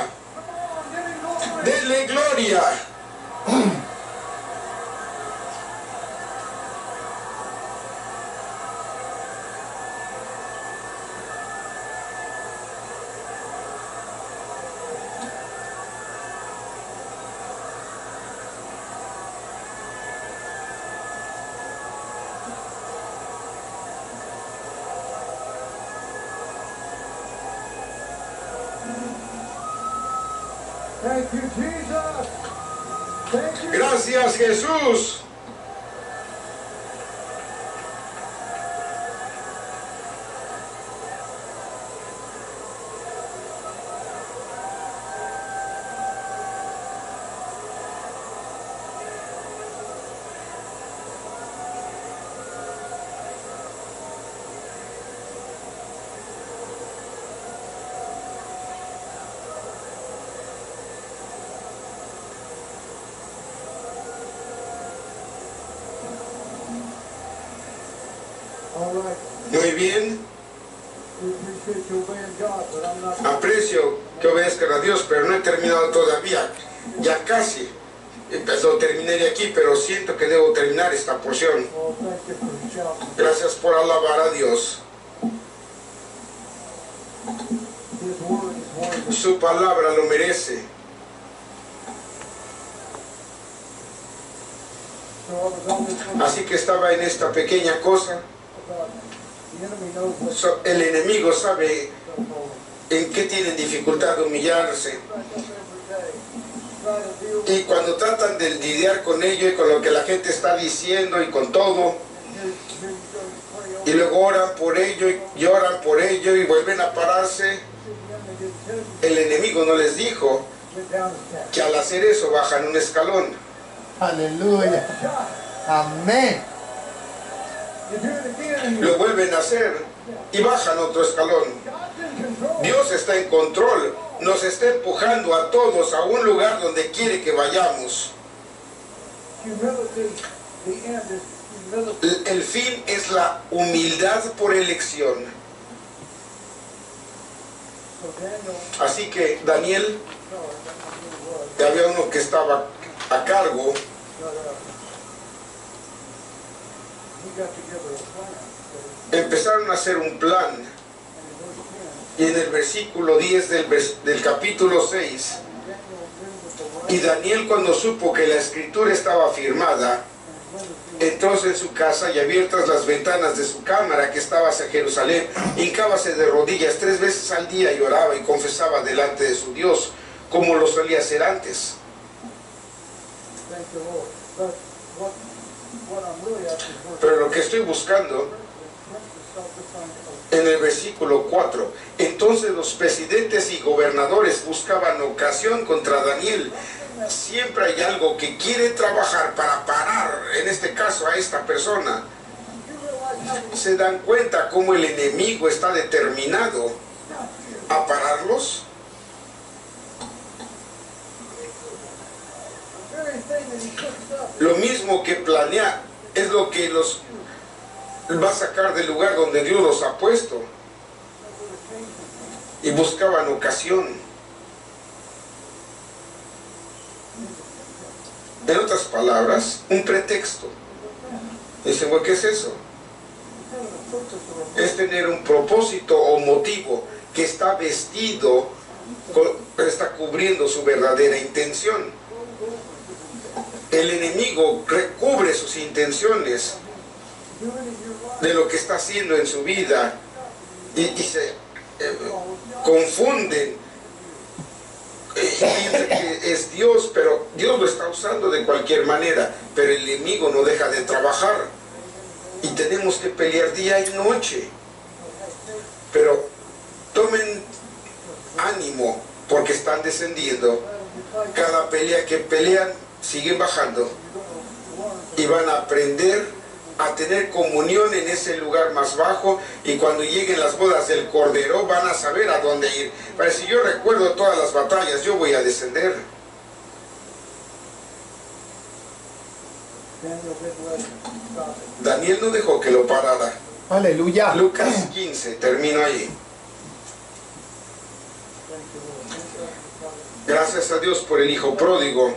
[SPEAKER 2] denle gloria. Gracias, Jesús. Muy bien. Aprecio que obedezcan a Dios, pero no he terminado todavía. Ya casi. Lo terminaré aquí, pero siento que debo terminar esta porción. Gracias por alabar a Dios. Su palabra lo merece. Así que estaba en esta pequeña cosa. El enemigo sabe en qué tienen dificultad de humillarse. Y cuando tratan de lidiar con ello y con lo que la gente está diciendo y con todo, y luego oran por ello y lloran por ello y vuelven a pararse, el enemigo no les dijo que al hacer eso bajan un escalón.
[SPEAKER 3] Aleluya. Amén.
[SPEAKER 2] Lo vuelven a hacer y bajan otro escalón. Dios está en control, nos está empujando a todos a un lugar donde quiere que vayamos. El fin es la humildad por elección. Así que Daniel, había uno que estaba a cargo, empezaron a hacer un plan. Y en el versículo 10 del capítulo 6, y Daniel, cuando supo que la escritura estaba firmada, entró en su casa y abiertas las ventanas de su cámara que estaba hacia Jerusalén, hincábase de rodillas 3 veces al día y oraba y confesaba delante de su Dios, como lo solía hacer antes. Pero lo que estoy buscando en el versículo 4, entonces los presidentes y gobernadores buscaban ocasión contra Daniel. Siempre hay algo que quiere trabajar para parar, en este caso a esta persona. ¿Se dan cuenta cómo el enemigo está determinado a pararlos? Lo mismo que planea es lo que los va a sacar del lugar donde Dios los ha puesto. Y buscaban ocasión. En otras palabras, un pretexto. Dicen, bueno, ¿qué es eso? Es tener un propósito o motivo que está vestido, está cubriendo su verdadera intención. El enemigo recubre sus intenciones de lo que está haciendo en su vida y se confunden. Piensa que es Dios, pero Dios lo está usando de cualquier manera, pero el enemigo no deja de trabajar y tenemos que pelear día y noche. Pero tomen ánimo porque están descendiendo. Cada pelea que pelean siguen bajando y van a aprender a tener comunión en ese lugar más bajo, y cuando lleguen las bodas del Cordero van a saber a dónde ir. Pero si yo recuerdo todas las batallas, yo voy a descender. Daniel no dejó que lo parara.
[SPEAKER 3] Aleluya.
[SPEAKER 2] Lucas 15, termino ahí. Gracias a Dios por el hijo pródigo,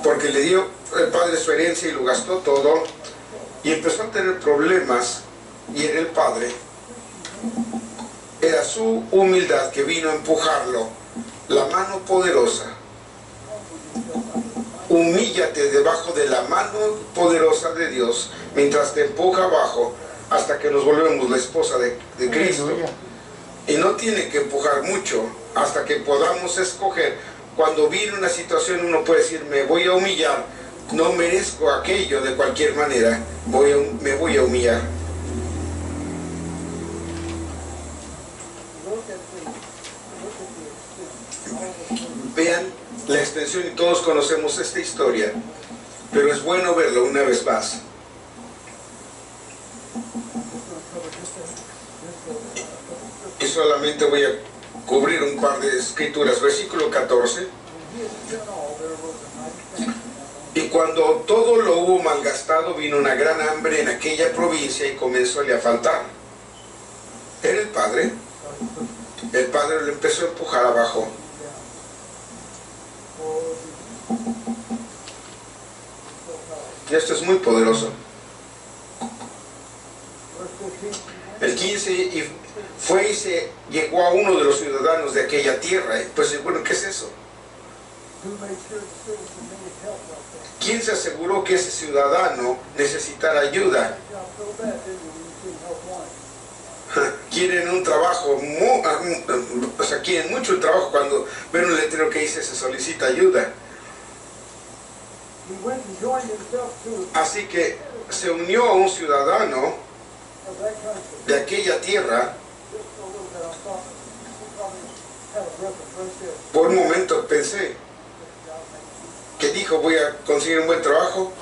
[SPEAKER 2] porque le dio el padre su herencia y lo gastó todo y empezó a tener problemas, y era el padre. Era su humildad que vino a empujarlo, la mano poderosa. Humíllate debajo de la mano poderosa de Dios mientras te empuja abajo hasta que nos volvemos la esposa de Cristo. Y no tiene que empujar mucho hasta que podamos escoger. Cuando viene una situación, uno puede decir, me voy a humillar, no merezco aquello de cualquier manera, me voy a humillar. Vean la extensión, y todos conocemos esta historia, pero es bueno verlo una vez más. Y solamente voy a cubrir un par de escrituras. Versículo 14. Y cuando todo lo hubo malgastado, vino una gran hambre en aquella provincia y comenzó a faltar. Era el padre. El padre lo empezó a empujar abajo. Y esto es muy poderoso. El 15, y fue y se llegó a uno de los ciudadanos de aquella tierra. Pues bueno, ¿qué es eso? ¿Quién se aseguró que ese ciudadano necesitara ayuda? Quieren un trabajo, o sea, quieren mucho el trabajo cuando ven un letrero que dice se solicita ayuda. Así que se unió a un ciudadano de aquella tierra. Por un momento pensé que dijo, voy a conseguir un buen trabajo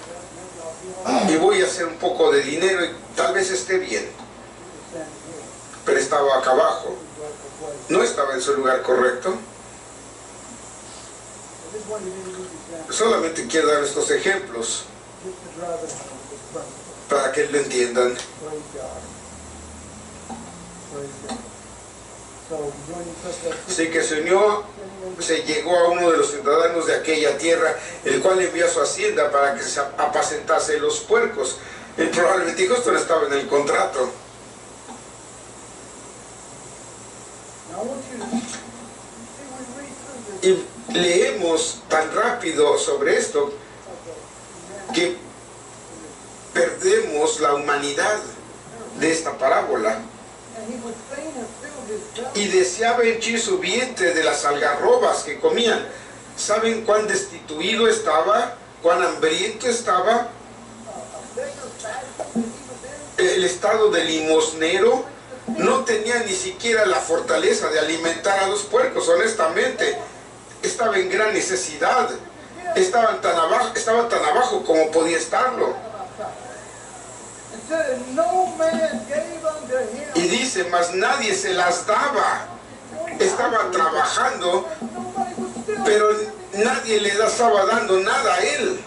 [SPEAKER 2] y voy a hacer un poco de dinero y tal vez esté bien. Pero estaba acá abajo, no estaba en su lugar correcto. Solamente quiero dar estos ejemplos para que lo entiendan. Así que se unió, se llegó a uno de los ciudadanos de aquella tierra, el cual envió a su hacienda para que se apacentase los puercos. Él probablemente dijo, esto no estaba en el contrato. Y leemos tan rápido sobre esto que perdemos la humanidad de esta parábola. Y deseaba henchir su vientre de las algarrobas que comían. ¿Saben cuán destituido estaba? ¿Cuán hambriento estaba? El estado de limosnero. No tenía ni siquiera la fortaleza de alimentar a los puercos, honestamente. Estaba en gran necesidad. Estaba tan abajo como podía estarlo. Y dice, mas nadie se las daba. Estaba trabajando, pero nadie le estaba dando nada a él.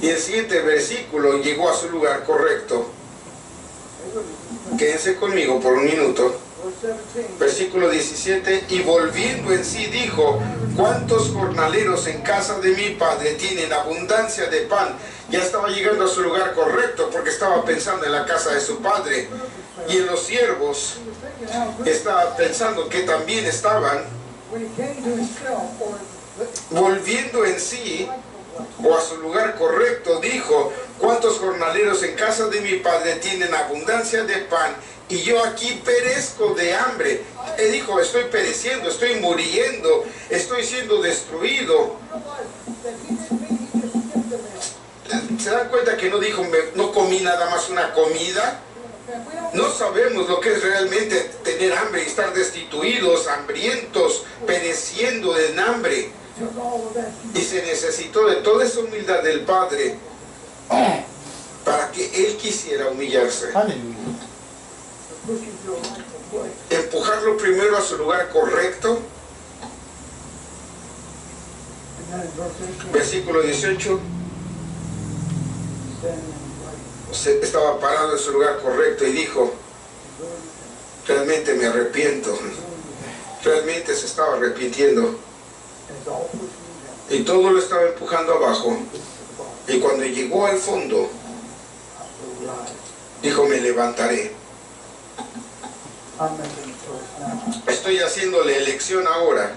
[SPEAKER 2] Y el siguiente versículo, llegó a su lugar correcto. Quédense conmigo por un minuto. Versículo 17, y volviendo en sí dijo, ¿cuántos jornaleros en casa de mi padre tienen abundancia de pan? Ya estaba llegando a su lugar correcto porque estaba pensando en la casa de su padre. Y en los siervos estaba pensando que también estaban. Volviendo en sí, o a su lugar correcto, dijo, ¿cuántos jornaleros en casa de mi padre tienen abundancia de pan? Y yo aquí perezco de hambre. Él dijo, estoy pereciendo, estoy muriendo, estoy siendo destruido. ¿Se dan cuenta que no dijo, no comí nada más una comida? No sabemos lo que es realmente tener hambre y estar destituidos, hambrientos, pereciendo en hambre. Y se necesitó de toda esa humildad del Padre para que Él quisiera humillarse. Empujarlo primero a su lugar correcto. Versículo 18. Estaba parado en su lugar correcto y dijo, realmente me arrepiento. Realmente se estaba arrepintiendo. Y todo lo estaba empujando abajo. Y cuando llegó al fondo, dijo, me levantaré. Estoy haciéndole elección ahora.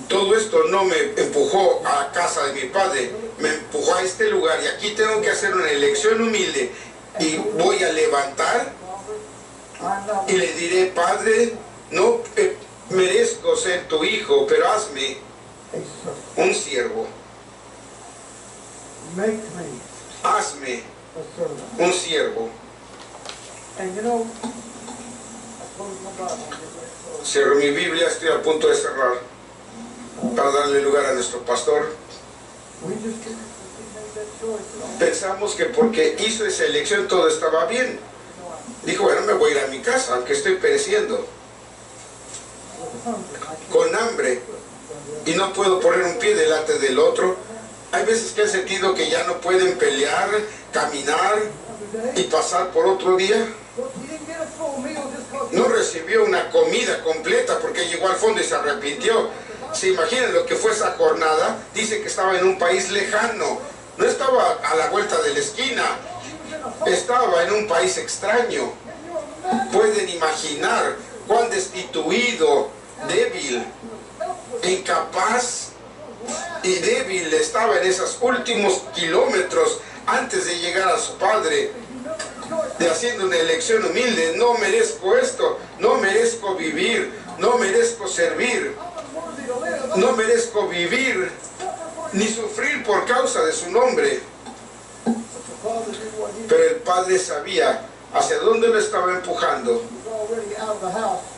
[SPEAKER 2] Todo esto no me empujó a la casa de mi padre, me empujó a este lugar y aquí tengo que hacer una elección humilde y voy a levantar y le diré, Padre, no merezco ser tu hijo, pero hazme un siervo. Hazme un siervo. Cierro mi Biblia, estoy a punto de cerrar para darle lugar a nuestro pastor. Pensamos que porque hizo esa elección todo estaba bien. Dijo, bueno, me voy a ir a mi casa, aunque estoy pereciendo con hambre y no puedo poner un pie delante del otro. Hay veces que han sentido que ya no pueden pelear, caminar y pasar por otro día. No recibió una comida completa porque llegó al fondo y se arrepintió. ¿Se imaginan lo que fue esa jornada? Dice que estaba en un país lejano. No estaba a la vuelta de la esquina. Estaba en un país extraño. pueden imaginar cuán destituido, débil, incapaz y débil estaba en esos últimos kilómetros antes de llegar a su padre, de haciendo una elección humilde? No merezco esto, no merezco vivir, no merezco servir, no merezco vivir ni sufrir por causa de su nombre. Pero el padre sabía hacia dónde lo estaba empujando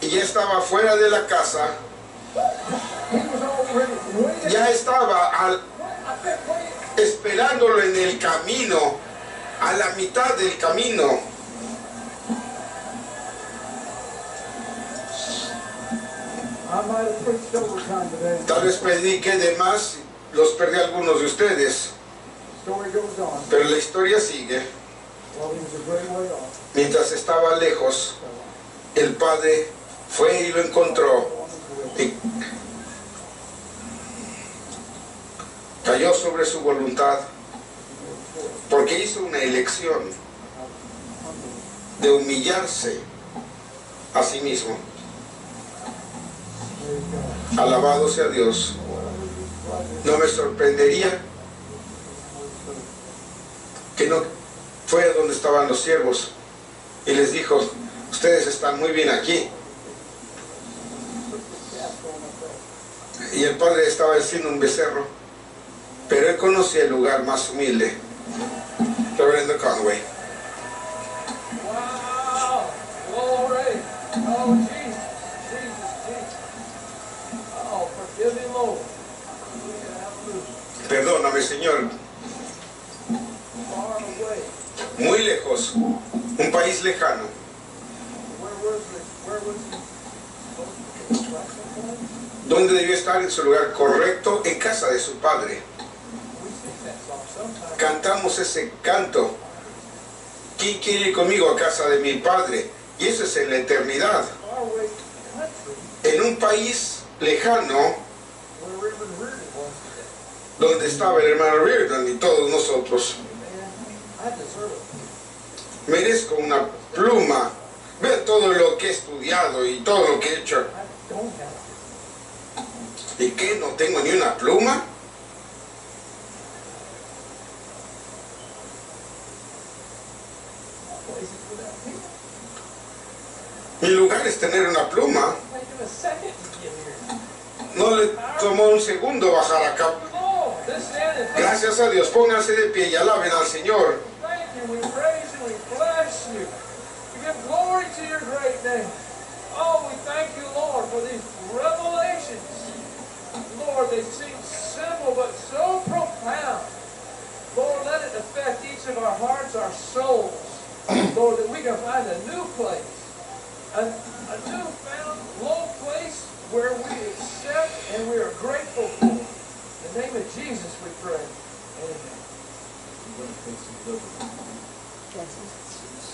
[SPEAKER 2] y ya estaba fuera de la casa, ya estaba esperándolo en el camino, a la mitad del camino. Tal vez prediqué de más, los perdí a algunos de ustedes, pero la historia sigue. Mientras estaba lejos, el padre fue y lo encontró y cayó sobre su voluntad, porque hizo una elección de humillarse a sí mismo. Alabado sea Dios. No me sorprendería que no fue a donde estaban los siervos y les dijo: ustedes están muy bien aquí. Y el padre estaba haciendo un becerro, pero él conocía el lugar más humilde. Reverendo Conway.
[SPEAKER 4] Wow, glory. Oh, Jesus, Jesus. Oh, forgive me, Lord.
[SPEAKER 2] Perdóname, Señor.
[SPEAKER 4] Far away.
[SPEAKER 2] Muy lejos, un país lejano.
[SPEAKER 4] Where was he?
[SPEAKER 2] ¿Dónde debió estar? En su lugar correcto, en casa de su padre. Cantamos ese canto: ¿quién quiere ir conmigo a casa de mi padre? Y eso es en la eternidad, en un país lejano, donde estaba el hermano Reardon y todos nosotros. Merezco una pluma. Vean todo lo que he estudiado y todo lo que he hecho. ¿Y qué? ¿No tengo ni una pluma? Mi lugar es tener una pluma. No le tomó un segundo bajar acá. Gracias a Dios. Pónganse de pie y alaben al Señor.
[SPEAKER 4] Glory to your great name. Oh, we thank you, Lord, for these revelations. Lord, they seem simple but so profound. Lord, let it affect each of our hearts, our souls. Lord, that we can find a new place, a newfound low place where we accept and we are grateful for. In the name of Jesus we pray. Amen.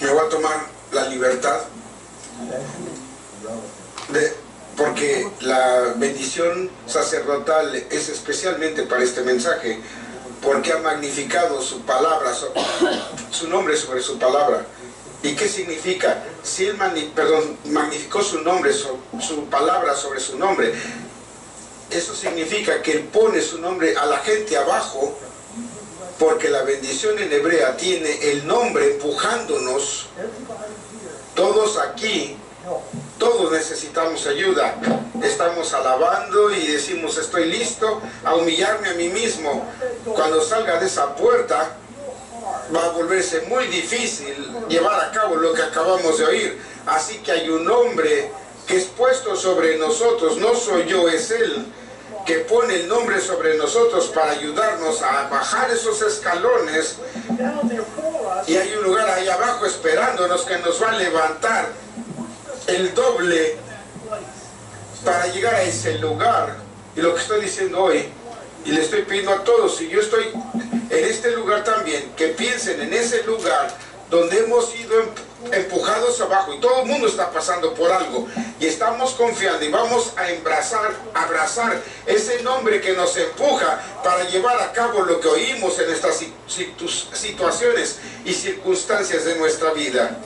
[SPEAKER 2] Me voy a tomar la libertad porque la bendición sacerdotal es especialmente para este mensaje, porque ha magnificado su palabra, su nombre sobre su palabra. ¿Y qué significa? Si él magnificó su nombre, su palabra sobre su nombre, eso significa que él pone su nombre a la gente abajo, porque la bendición en hebrea tiene el nombre empujándonos. Todos aquí, todos necesitamos ayuda. Estamos alabando y decimos: estoy listo a humillarme a mí mismo. Cuando salga de esa puerta, va a volverse muy difícil llevar a cabo lo que acabamos de oír. Así que hay un nombre que es puesto sobre nosotros. No soy yo, es Él, que pone el nombre sobre nosotros para ayudarnos a bajar esos escalones. Y hay un lugar ahí abajo esperándonos que nos va a levantar el doble para llegar a ese lugar. Y lo que estoy diciendo hoy, y le estoy pidiendo a todos, y yo estoy en este lugar también, que piensen en ese lugar donde hemos sido empujados abajo y todo el mundo está pasando por algo y estamos confiando y vamos a abrazar ese nombre que nos empuja para llevar a cabo lo que oímos en estas situaciones y circunstancias de nuestra vida.